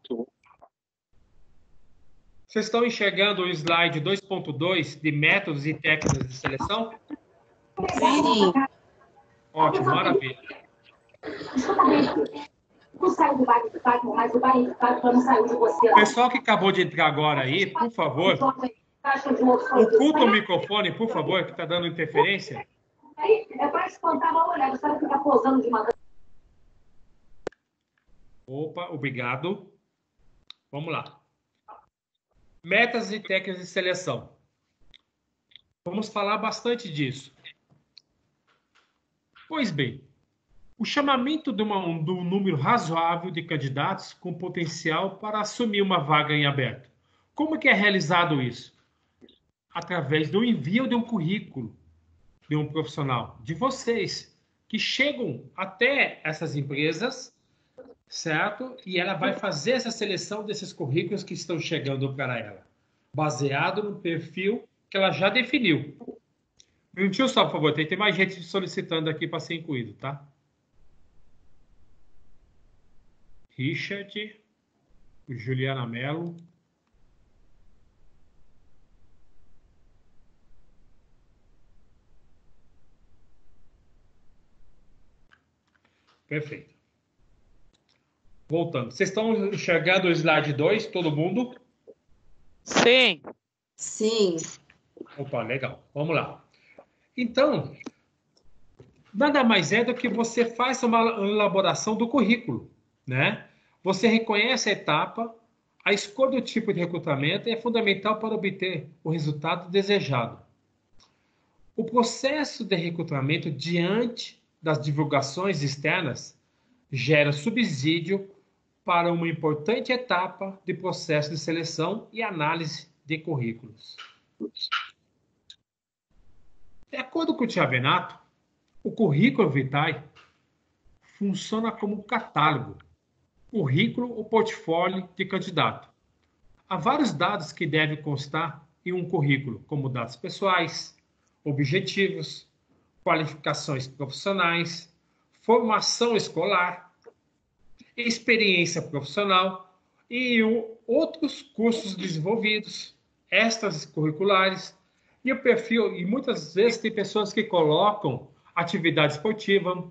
Vocês estão enxergando o slide 2.2 de métodos e técnicas de seleção? Sim. Ótimo, maravilha. Não saiu do bairro do Batman, mas o bairro do Batman não saiu de você. O pessoal que acabou de entrar agora aí, por favor, oculta o microfone, por favor, que está dando interferência. É para espantar uma olhada, sabe que fica posando de madrugada. Opa, obrigado. Vamos lá. Metas e técnicas de seleção. Vamos falar bastante disso. Pois bem, o chamamento de um número razoável de candidatos com potencial para assumir uma vaga em aberto. Como que é realizado isso? Através do envio de um currículo de um profissional, de vocês, que chegam até essas empresas, certo? E ela vai fazer essa seleção desses currículos que estão chegando para ela, baseado no perfil que ela já definiu. Um minutinho só, por favor, tem mais gente solicitando aqui para ser incluído, tá? Richard, Juliana Mello. Perfeito. Voltando. Vocês estão enxergando o slide 2, todo mundo? Sim. Sim. Opa, legal. Vamos lá. Então, nada mais é do que você faz uma elaboração do currículo, né? Você reconhece a etapa, a escolha do tipo de recrutamento é fundamental para obter o resultado desejado. O processo de recrutamento diante das divulgações externas gera subsídio para uma importante etapa de processo de seleção e análise de currículos. De acordo com o Tiago Benato, o currículo vitae funciona como um catálogo, currículo ou portfólio de candidato. Há vários dados que devem constar em um currículo, como dados pessoais, objetivos, qualificações profissionais, formação escolar, experiência profissional e outros cursos desenvolvidos, extracurriculares, e o perfil, e muitas vezes tem pessoas que colocam atividade esportiva,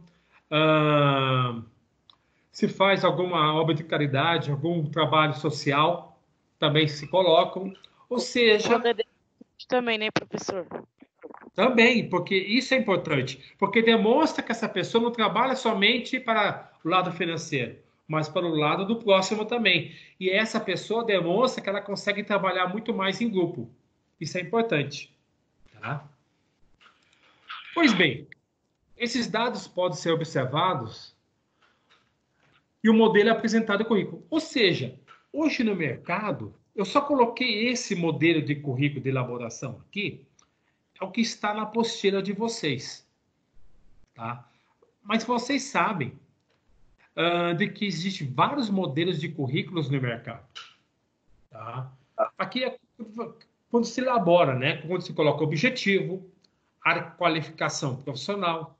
se faz alguma obra de caridade, algum trabalho social, também se colocam. Ou seja... Também, né, professor? Também, porque isso é importante. Porque demonstra que essa pessoa não trabalha somente para o lado financeiro, mas para o lado do próximo também. E essa pessoa demonstra que ela consegue trabalhar muito mais em grupo. Isso é importante. Tá? Pois bem, esses dados podem ser observados e o modelo é apresentado no currículo. Ou seja, hoje no mercado, eu só coloquei esse modelo de currículo de elaboração aqui, é o que está na apostila de vocês. Tá? Mas vocês sabem de que existem vários modelos de currículos no mercado. Tá? Aqui é quando se elabora, né? Quando se coloca objetivo, a qualificação profissional,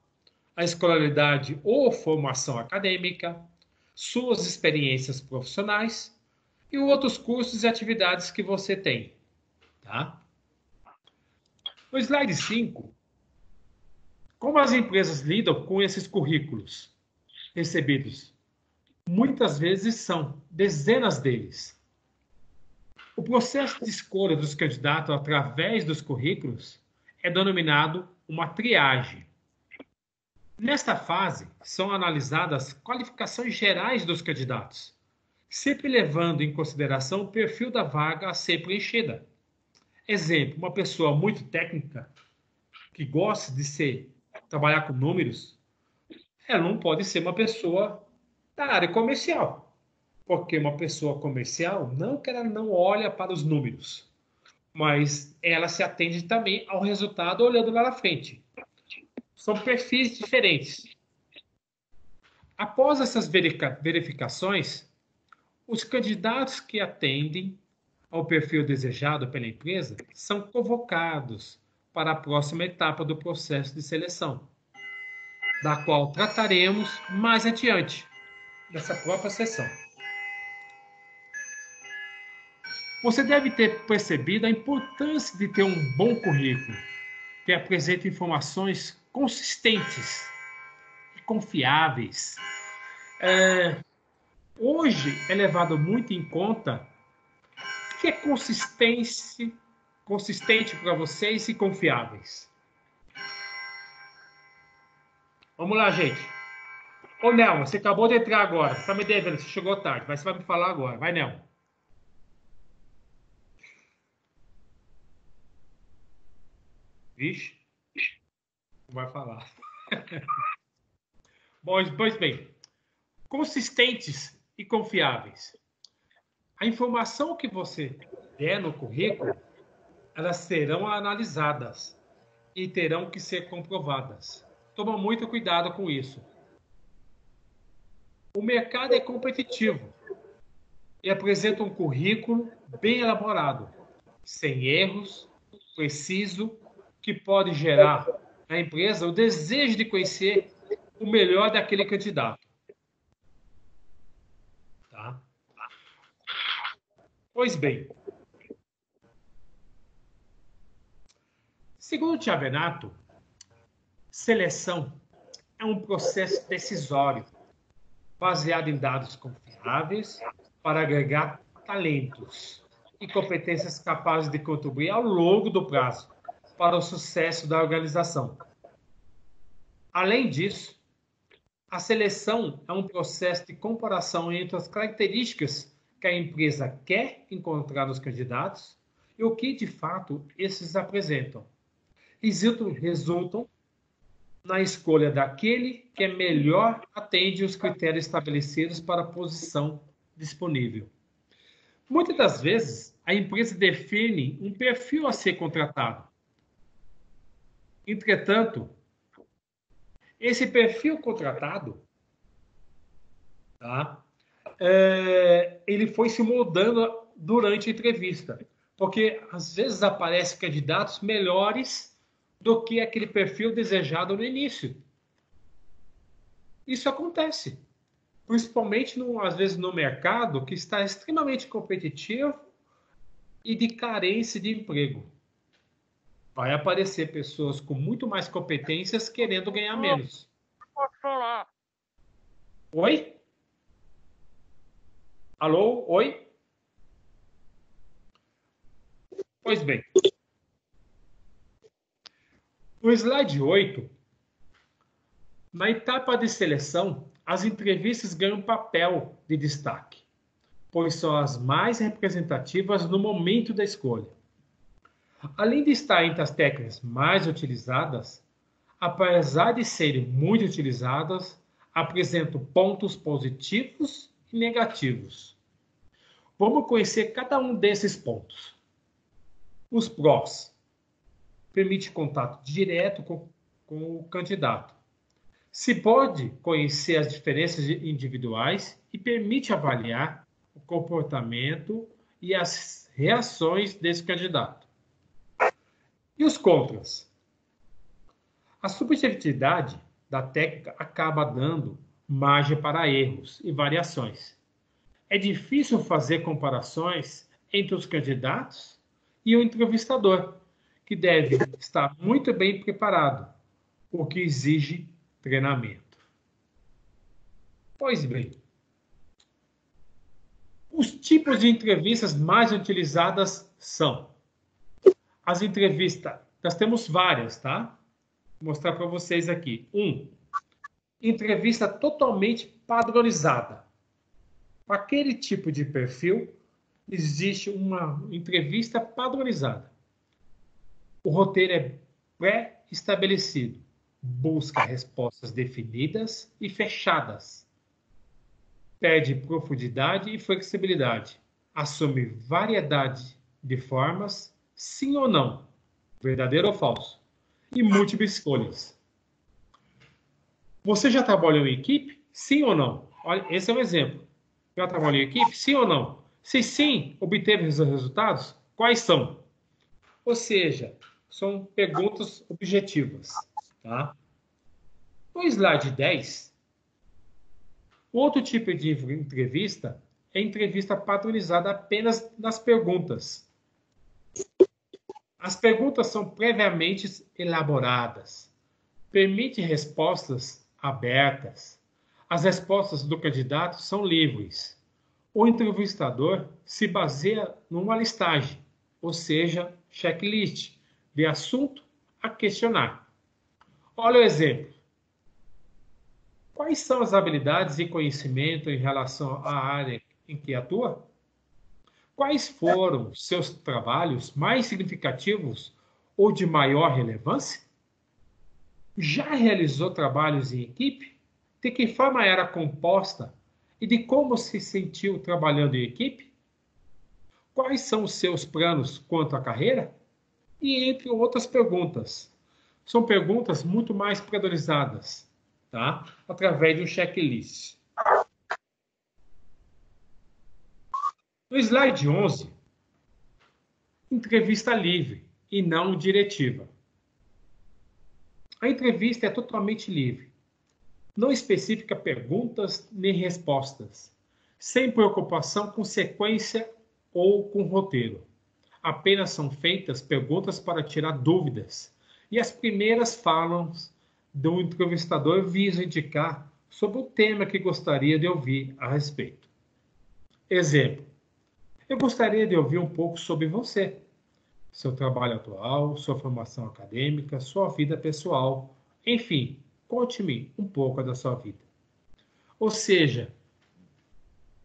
a escolaridade ou formação acadêmica, suas experiências profissionais e outros cursos e atividades que você tem. Tá? No slide 5, como as empresas lidam com esses currículos recebidos? Muitas vezes são dezenas deles. O processo de escolha dos candidatos através dos currículos é denominado uma triagem. Nesta fase, são analisadas qualificações gerais dos candidatos, sempre levando em consideração o perfil da vaga a ser preenchida. Exemplo, uma pessoa muito técnica, que gosta de trabalhar com números, ela não pode ser uma pessoa da área comercial. Porque uma pessoa comercial, não que ela não olha para os números, mas ela se atende também ao resultado olhando lá na frente. São perfis diferentes. Após essas verificações, os candidatos que atendem ao perfil desejado pela empresa são convocados para a próxima etapa do processo de seleção, da qual trataremos mais adiante, nessa própria sessão. Você deve ter percebido a importância de ter um bom currículo, que apresenta informações consistentes e confiáveis. Hoje é levado muito em conta que é consistente para vocês e confiáveis. Vamos lá, gente. Ô, Nelma, você acabou de entrar agora. Você está me devendo, você chegou tarde, mas você vai me falar agora. Vai, Nelma. Vixe, não vai falar. Pois bem, consistentes e confiáveis. A informação que você der no currículo, elas serão analisadas e terão que ser comprovadas. Toma muito cuidado com isso. O mercado é competitivo e apresenta um currículo bem elaborado, sem erros, preciso, que pode gerar na empresa o desejo de conhecer o melhor daquele candidato. Tá? Pois bem, segundo o Tiago Benato, seleção é um processo decisório, baseado em dados confiáveis para agregar talentos e competências capazes de contribuir ao longo do prazo para o sucesso da organização. Além disso, a seleção é um processo de comparação entre as características que a empresa quer encontrar nos candidatos e o que, de fato, esses apresentam. Resultam na escolha daquele que melhor atende os critérios estabelecidos para a posição disponível. Muitas das vezes, a empresa define um perfil a ser contratado. Entretanto, esse perfil contratado, tá? Ele foi se moldando durante a entrevista, porque às vezes aparecem candidatos melhores do que aquele perfil desejado no início. Isso acontece, principalmente às vezes no mercado que está extremamente competitivo e de carência de emprego. Vai aparecer pessoas com muito mais competências querendo ganhar menos. Posso falar? Oi? Alô? Oi? Pois bem. No slide 8, na etapa de seleção, as entrevistas ganham papel de destaque, pois são as mais representativas no momento da escolha. Além de estar entre as técnicas mais utilizadas, apesar de serem muito utilizadas, apresentam pontos positivos e negativos. Vamos conhecer cada um desses pontos. Os prós. Permite contato direto com o candidato. Se pode conhecer as diferenças individuais e permite avaliar o comportamento e as reações desse candidato. E os contras? A subjetividade da técnica acaba dando margem para erros e variações. É difícil fazer comparações entre os candidatos e o entrevistador, que deve estar muito bem preparado, o que exige treinamento. Pois bem, os tipos de entrevistas mais utilizadas são as entrevistas, nós temos várias, tá? Vou mostrar para vocês aqui. Entrevista totalmente padronizada. Para aquele tipo de perfil, existe uma entrevista padronizada. O roteiro é pré-estabelecido. Busca respostas definidas e fechadas. Pede profundidade e flexibilidade. Assume variedade de formas, sim ou não, verdadeiro ou falso, e múltiplas escolhas. Você já trabalhou em equipe? Sim ou não? Olha, esse é um exemplo. Já trabalhou em equipe? Sim ou não? Se sim, obteve os resultados? Quais são? Ou seja, são perguntas objetivas. Tá? No slide 10, outro tipo de entrevista é entrevista padronizada apenas nas perguntas. As perguntas são previamente elaboradas. Permite respostas abertas. As respostas do candidato são livres. O entrevistador se baseia numa listagem, ou seja, checklist, de assunto a questionar. Olha o exemplo. Quais são as habilidades e conhecimento em relação à área em que atua? Quais foram seus trabalhos mais significativos ou de maior relevância? Já realizou trabalhos em equipe? De que forma era composta e de como se sentiu trabalhando em equipe? Quais são os seus planos quanto à carreira? E entre outras perguntas. São perguntas muito mais padronizadas, tá? Através de um checklist. No slide 11, entrevista livre e não diretiva. A entrevista é totalmente livre. Não especifica perguntas nem respostas, sem preocupação com sequência ou com roteiro. Apenas são feitas perguntas para tirar dúvidas, e as primeiras falas do entrevistador visam indicar sobre o tema que gostaria de ouvir a respeito. Exemplo: eu gostaria de ouvir um pouco sobre você. seu trabalho atual, sua formação acadêmica, sua vida pessoal. Enfim, conte-me um pouco da sua vida. Ou seja,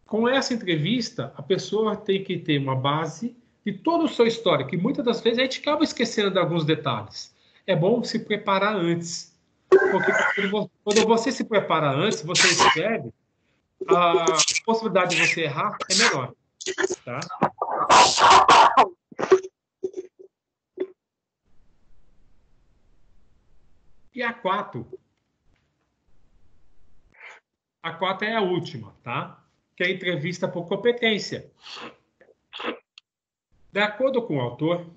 com essa entrevista, a pessoa tem que ter uma base de toda a sua história, que muitas das vezes a gente acaba esquecendo de alguns detalhes. É bom se preparar antes. Porque quando você se prepara antes, você escreve, a possibilidade de você errar é menor. Tá? E a 4. A 4 é a última, tá? Que é a entrevista por competência. De acordo com o autor,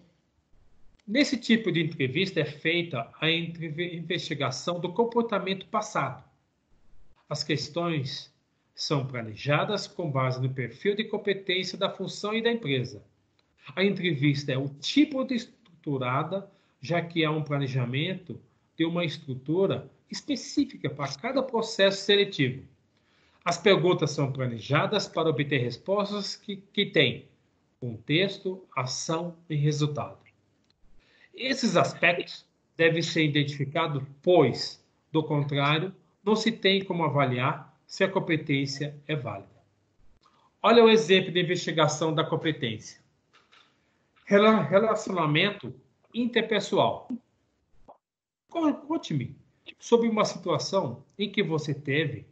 nesse tipo de entrevista é feita a investigação do comportamento passado. As questões são planejadas com base no perfil de competência da função e da empresa. A entrevista é o tipo de estruturada, já que há um planejamento de uma estrutura específica para cada processo seletivo. As perguntas são planejadas para obter respostas que têm contexto, ação e resultado. Esses aspectos devem ser identificados, pois, do contrário, não se tem como avaliar se a competência é válida. Olha o exemplo de investigação da competência. Relacionamento interpessoal. Conte-me sobre uma situação em que você teve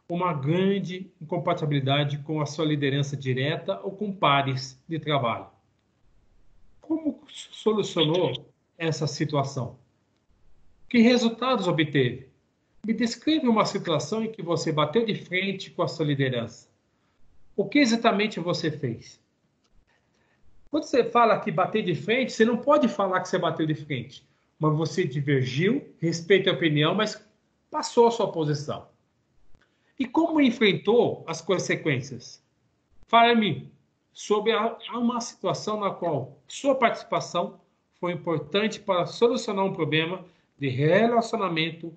uma grande incompatibilidade com a sua liderança direta ou com pares de trabalho. Como solucionou essa situação? Que resultados obteve? Me descreva uma situação em que você bateu de frente com a sua liderança. O que exatamente você fez? Quando você fala que bater de frente, você não pode falar que você bateu de frente, mas você divergiu, respeita a opinião, mas passou a sua posição. E como enfrentou as consequências? Fale-me sobre uma situação na qual sua participação foi importante para solucionar um problema de relacionamento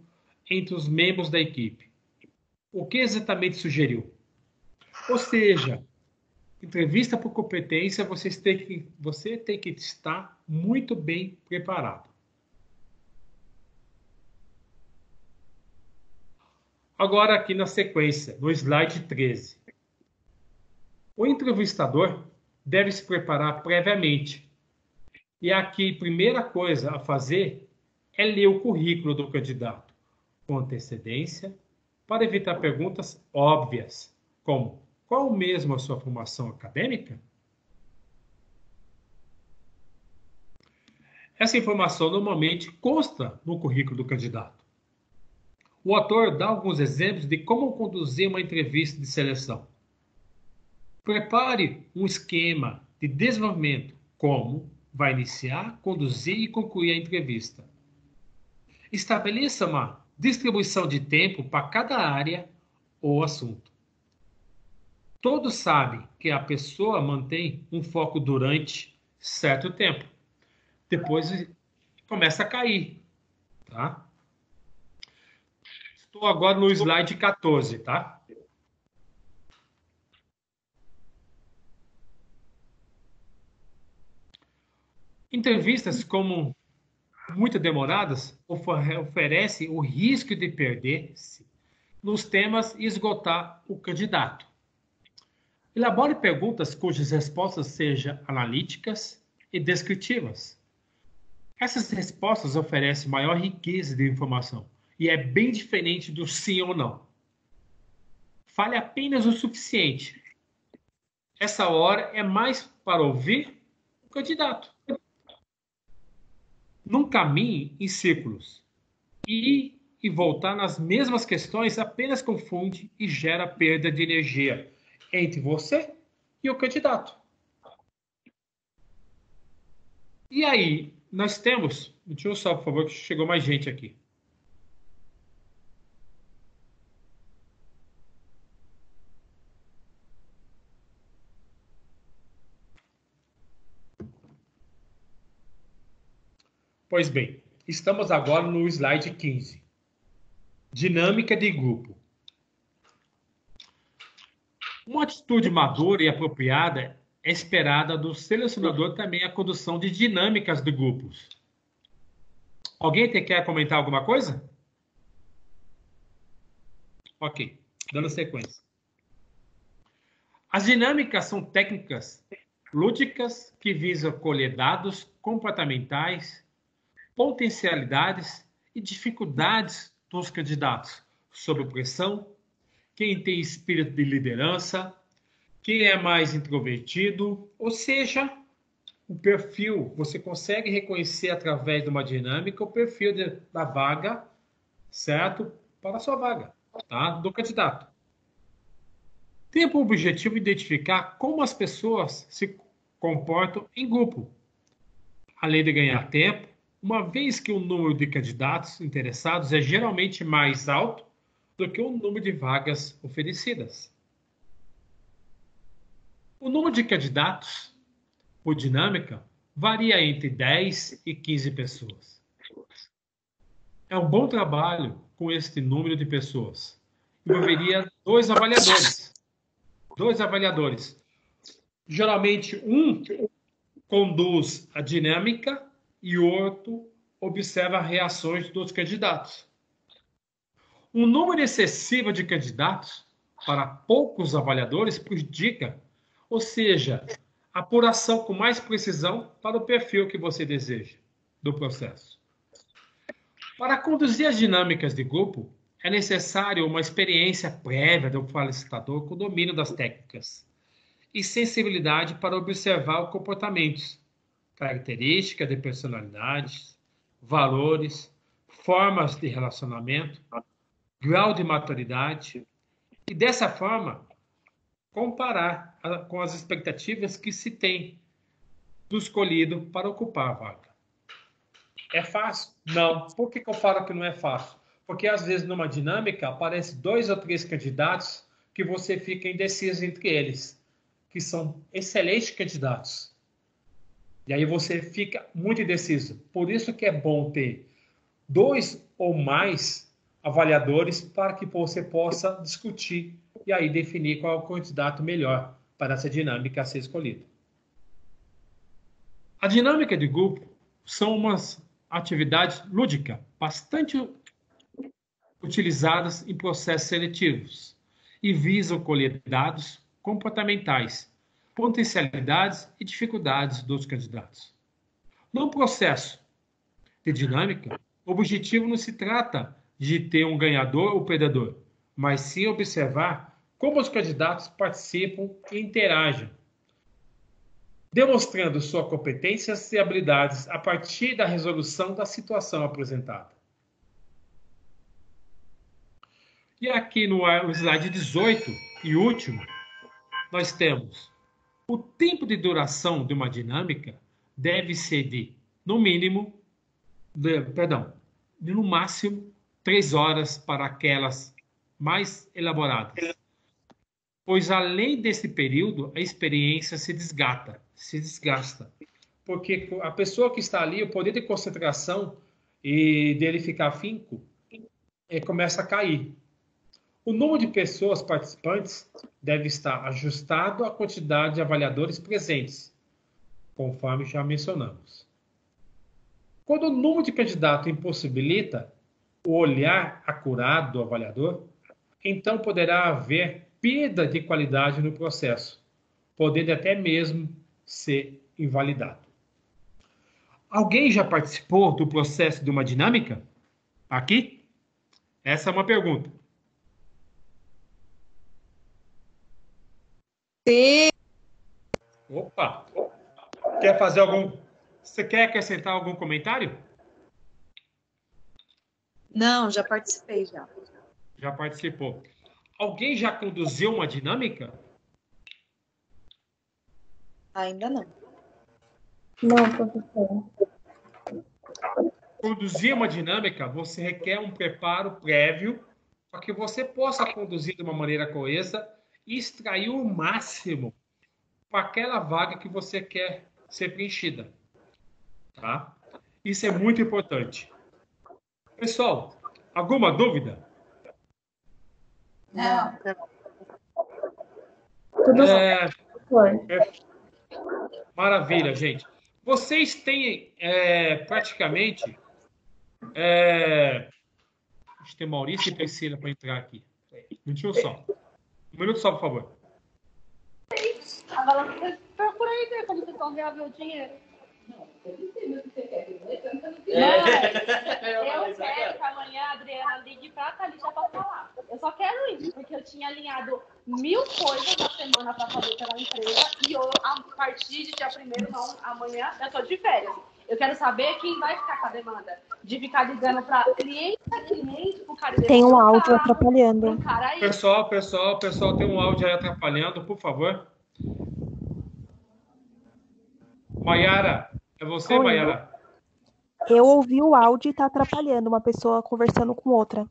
entre os membros da equipe. O que exatamente sugeriu? Ou seja, entrevista por competência, você tem que estar muito bem preparado. Agora aqui na sequência, no slide 13. O entrevistador deve se preparar previamente. E aqui, primeira coisa a fazer é ler o currículo do candidato com antecedência para evitar perguntas óbvias, como qual mesmo a sua formação acadêmica? Essa informação normalmente consta no currículo do candidato. O autor dá alguns exemplos de como conduzir uma entrevista de seleção. Prepare um esquema de desenvolvimento, como vai iniciar, conduzir e concluir a entrevista. Estabeleça uma distribuição de tempo para cada área ou assunto. Todos sabem que a pessoa mantém um foco durante certo tempo. Depois começa a cair, tá? Estou agora no slide 14, tá? Entrevistas, como muito demoradas, oferecem o risco de perder-se nos temas e esgotar o candidato. Elabore perguntas cujas respostas sejam analíticas e descritivas. Essas respostas oferecem maior riqueza de informação e é bem diferente do sim ou não. Fale apenas o suficiente. Essa hora é mais para ouvir o candidato. Não caminhe em círculos. Ir e voltar nas mesmas questões apenas confunde e gera perda de energia entre você e o candidato. E aí, nós temos... Deixa eu só, por favor, que chegou mais gente aqui. Pois bem, estamos agora no slide 15. Dinâmica de grupo. Uma atitude madura e apropriada é esperada do selecionador também a condução de dinâmicas de grupos. Alguém quer comentar alguma coisa? Ok, dando sequência. As dinâmicas são técnicas lúdicas que visam colher dados comportamentais, potencialidades e dificuldades dos candidatos sob pressão, quem tem espírito de liderança, quem é mais introvertido, ou seja, o perfil, você consegue reconhecer através de uma dinâmica o perfil da vaga, certo? Para a sua vaga, tá? Do candidato. Tem por objetivo identificar como as pessoas se comportam em grupo, além de ganhar tempo, uma vez que o número de candidatos interessados é geralmente mais alto do que o número de vagas oferecidas. O número de candidatos, por dinâmica, varia entre 10 e 15 pessoas. É um bom trabalho com este número de pessoas. Envolveria dois avaliadores. Geralmente, um conduz a dinâmica e o outro observa as reações dos candidatos. Um número excessivo de candidatos para poucos avaliadores prejudica, ou seja, a apuração com mais precisão para o perfil que você deseja do processo. Para conduzir as dinâmicas de grupo, é necessário uma experiência prévia do facilitador com domínio das técnicas e sensibilidade para observar os comportamentos, características de personalidades, valores, formas de relacionamento, grau de maturidade e, dessa forma, comparar com as expectativas que se tem do escolhido para ocupar a vaga. É fácil? Não. Por que eu falo que não é fácil? Porque, às vezes, numa dinâmica, aparecem 2 ou 3 candidatos que você fica indeciso entre eles, que são excelentes candidatos. E aí você fica muito indeciso. Por isso que é bom ter 2 ou mais avaliadores para que você possa discutir e aí definir qual é o candidato melhor para essa dinâmica a ser escolhida. A dinâmica de grupo são umas atividades lúdicas bastante utilizadas em processos seletivos e visam colher dados comportamentais, potencialidades e dificuldades dos candidatos. No processo de dinâmica, o objetivo não se trata de ter um ganhador ou perdedor, mas sim observar como os candidatos participam e interagem, demonstrando suas competências e habilidades a partir da resolução da situação apresentada. E aqui no slide 18 e último, nós temos o tempo de duração de uma dinâmica deve ser no máximo 3 horas para aquelas mais elaboradas. Pois além desse período, a experiência se desgasta. Porque a pessoa que está ali, o poder de concentração e dele ficar afinco, começa a cair. O número de pessoas participantes deve estar ajustado à quantidade de avaliadores presentes, conforme já mencionamos. Quando o número de candidatos impossibilita o olhar acurado do avaliador, então poderá haver perda de qualidade no processo, podendo até mesmo ser invalidado. Alguém já participou do processo de uma dinâmica? Aqui? Essa é uma pergunta. Sim. Opa! Você quer acrescentar algum comentário? Não, já participei já. Já participou. Alguém já conduziu uma dinâmica? Ainda não. Não, professor. Conduzir uma dinâmica, você requer um preparo prévio para que você possa conduzir de uma maneira coesa e extrair o máximo para aquela vaga que você quer ser preenchida. Tá? Isso é muito importante. Pessoal, alguma dúvida? Não. Tudo bem. Maravilha, gente. Vocês têm praticamente... Acho que tem Maurício e Priscila para entrar aqui. Um minutinho só. Um minuto só, por favor. Procura aí, né? Como vocês vão ver o dinheiro. Eu quero que amanhã a Adriana ligue pra Thalita pra falar. Eu só quero isso, porque eu tinha alinhado 1000 coisas na semana pra fazer pela empresa e eu, a partir de dia 1º, não, amanhã, eu tô de férias. Eu quero saber quem vai ficar com a demanda. De ficar ligando pra cliente a cliente, pro cara... Tem um áudio atrapalhando. Pessoal, tem um áudio aí atrapalhando, por favor. Maiara, é você, Maiara? Eu ouvi o áudio e tá atrapalhando, uma pessoa conversando com outra.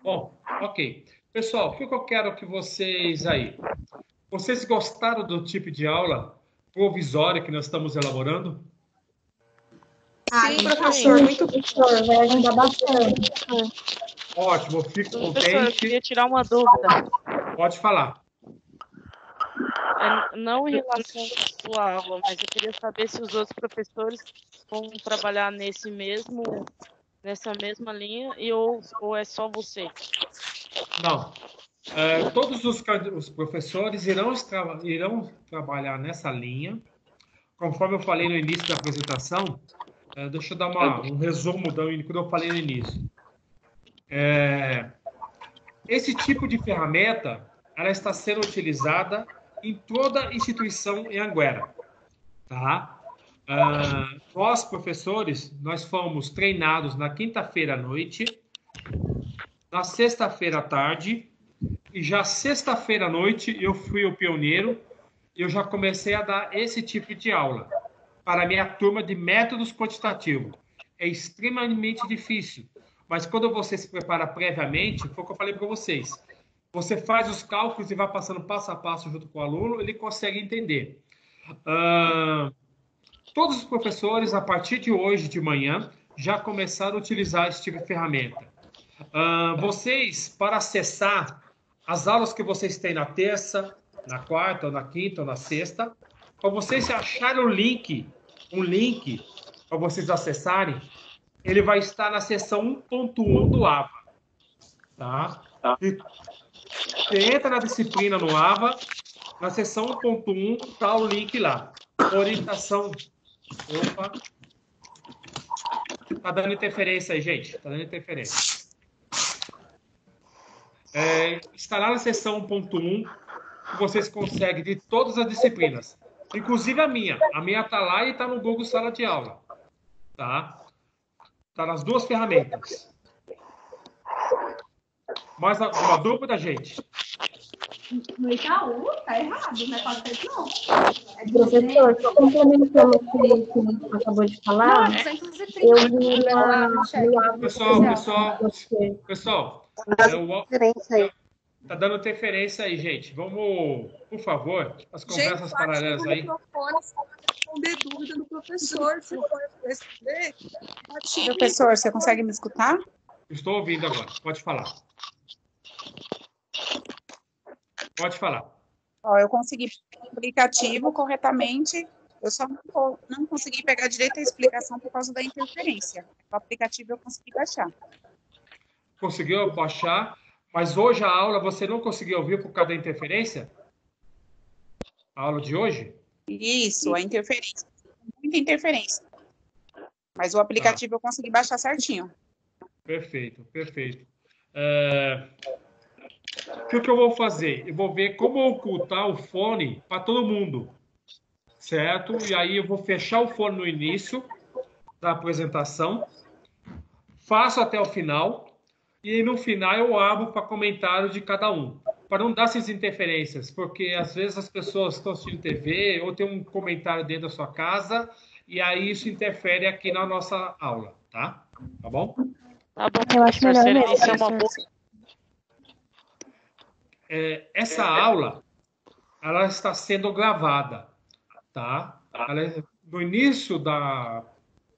Bom, ok. Pessoal, o que eu quero que vocês aí? Vocês gostaram do tipo de aula provisória que nós estamos elaborando? Sim, professor, muito Professor, vai ajudar bastante. Ótimo, fico Professor, eu contente. queria tirar uma dúvida. Pode falar. Não em relação à sua aula, mas eu queria saber se os outros professores vão trabalhar nessa mesma linha ou é só você? Não. Todos os professores irão trabalhar nessa linha. Conforme eu falei no início da apresentação, deixa eu dar um resumo do que eu falei no início. Esse tipo de ferramenta, ela está sendo utilizada em toda instituição em Anguera, tá? Nós, professores, nós fomos treinados na quinta-feira à noite, na sexta-feira à tarde, e já sexta-feira à noite eu fui o pioneiro, eu já comecei a dar esse tipo de aula para a minha turma de métodos quantitativos. É extremamente difícil, mas quando você se prepara previamente, foi o que eu falei para vocês, você faz os cálculos e vai passando passo a passo junto com o aluno, ele consegue entender. Todos os professores, a partir de hoje de manhã, já começaram a utilizar esse tipo de ferramenta. Vocês, para acessar as aulas que vocês têm na terça, na quarta, ou na quinta, ou na sexta, para vocês acharem um link para vocês acessarem, ele vai estar na seção 1.1 do AVA. Tá? E você entra na disciplina no AVA, na seção 1.1 está o link lá. Orientação. Opa. Tá dando interferência aí, gente. Tá dando interferência. Está lá na seção 1.1 que vocês conseguem de todas as disciplinas. Inclusive a minha. A minha está lá e está no Google Sala de Aula. Tá? Tá nas duas ferramentas. Mais alguma dúvida, gente? No Itaú, tá errado, não é para ter não. Professor, só complementando o que você acabou de falar, eu vi Pessoal, tá dando interferência aí, gente. Vamos, por favor, as conversas paralelas aí. Responder dúvida do professor, se for responder. Professor, você consegue me escutar? Estou ouvindo agora, pode falar. Pode falar. Eu consegui pegar o aplicativo corretamente, eu só não consegui pegar direito a explicação por causa da interferência. O aplicativo eu consegui baixar. Conseguiu baixar, mas hoje a aula você não conseguiu ouvir por causa da interferência? A aula de hoje? Isso, a interferência. Muita interferência. Mas o aplicativo eu consegui baixar certinho. Perfeito, perfeito. O que eu vou fazer? Eu vou ver como ocultar o fone para todo mundo, certo? E aí eu vou fechar o fone no início da apresentação, faço até o final, e no final eu abro para comentário de cada um, para não dar essas interferências, porque às vezes as pessoas estão assistindo TV ou tem um comentário dentro da sua casa, e aí isso interfere aqui na nossa aula, tá? Tá bom? Tá bom, eu acho melhor mesmo. Isso é uma boa... Essa aula, ela está sendo gravada, tá? No início da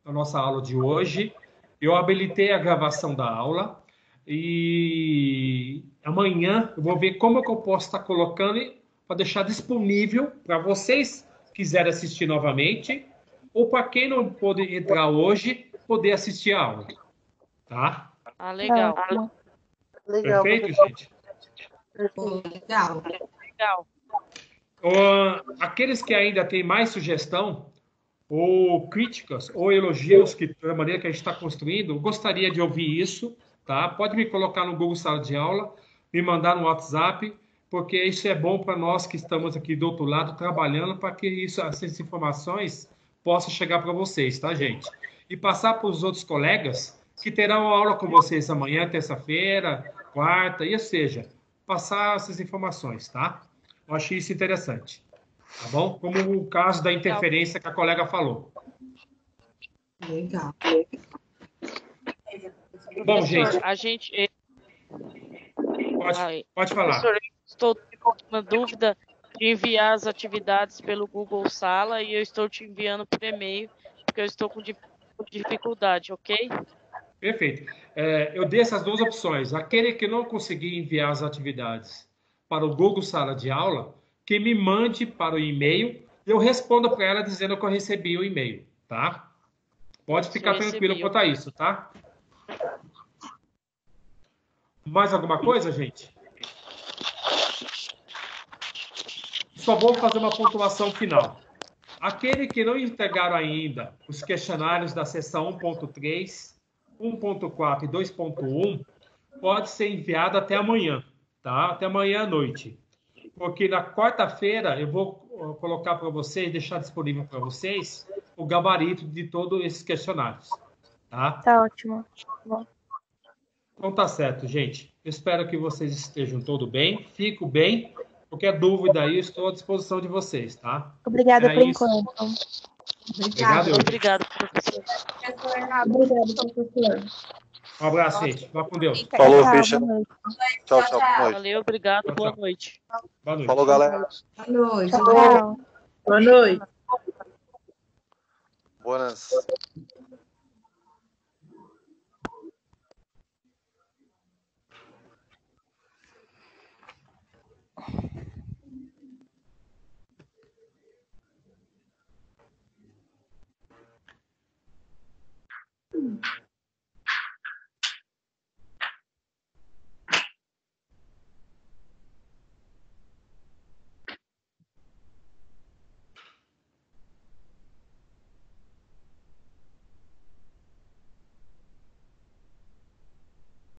nossa aula de hoje, eu habilitei a gravação da aula e amanhã eu vou ver como que eu posso estar colocando para deixar disponível para vocês quiserem assistir novamente, ou para quem não pôde entrar hoje, poder assistir a aula. Tá? Ah, legal. Legal. Perfeito, gente? Legal. Legal. Aqueles que ainda têm mais sugestão, ou críticas, ou elogios da maneira que a gente está construindo, gostaria de ouvir isso, tá? Pode me colocar no Google Sala de Aula, me mandar no WhatsApp, porque isso é bom para nós que estamos aqui do outro lado trabalhando para que essas informações possam chegar para vocês, tá, gente? E passar para os outros colegas que terão aula com vocês amanhã, terça-feira, quarta, e seja, passar essas informações, tá? Eu achei isso interessante, tá bom? Como o caso da interferência que a colega falou. Legal. Bom, gente. A gente... Pode falar. Professor, estou com uma dúvida de enviar as atividades pelo Google Sala e eu estou te enviando por e-mail, porque eu estou com dificuldade, ok? Perfeito. Eu dei essas duas opções. Aquele que não conseguir enviar as atividades para o Google Sala de Aula, que me mande para o e-mail e eu respondo para ela dizendo que eu recebi o e-mail, tá? Pode ficar tranquilo quanto a isso, tá? Mais alguma coisa, gente? Só vou fazer uma pontuação final. Aquele que não entregaram ainda os questionários da seção 1.3, 1.4 e 2.1, pode ser enviado até amanhã, tá? Até amanhã à noite. Porque na quarta-feira eu vou colocar para vocês, deixar disponível para vocês, o gabarito de todos esses questionários, tá? Tá ótimo. Bom. Então tá certo, gente. Eu espero que vocês estejam todos bem. Fico bem. Qualquer dúvida aí, estou à disposição de vocês, tá? Obrigada por enquanto. Obrigado, professor. Obrigada, professor. Um abraço, gente. Vá com Deus. Falou, Ficha. Tchau, tchau. Boa noite. Valeu, obrigado. Boa noite. Boa noite. Falou, galera. Boa noite. Tchau. Boa noite. Buenas.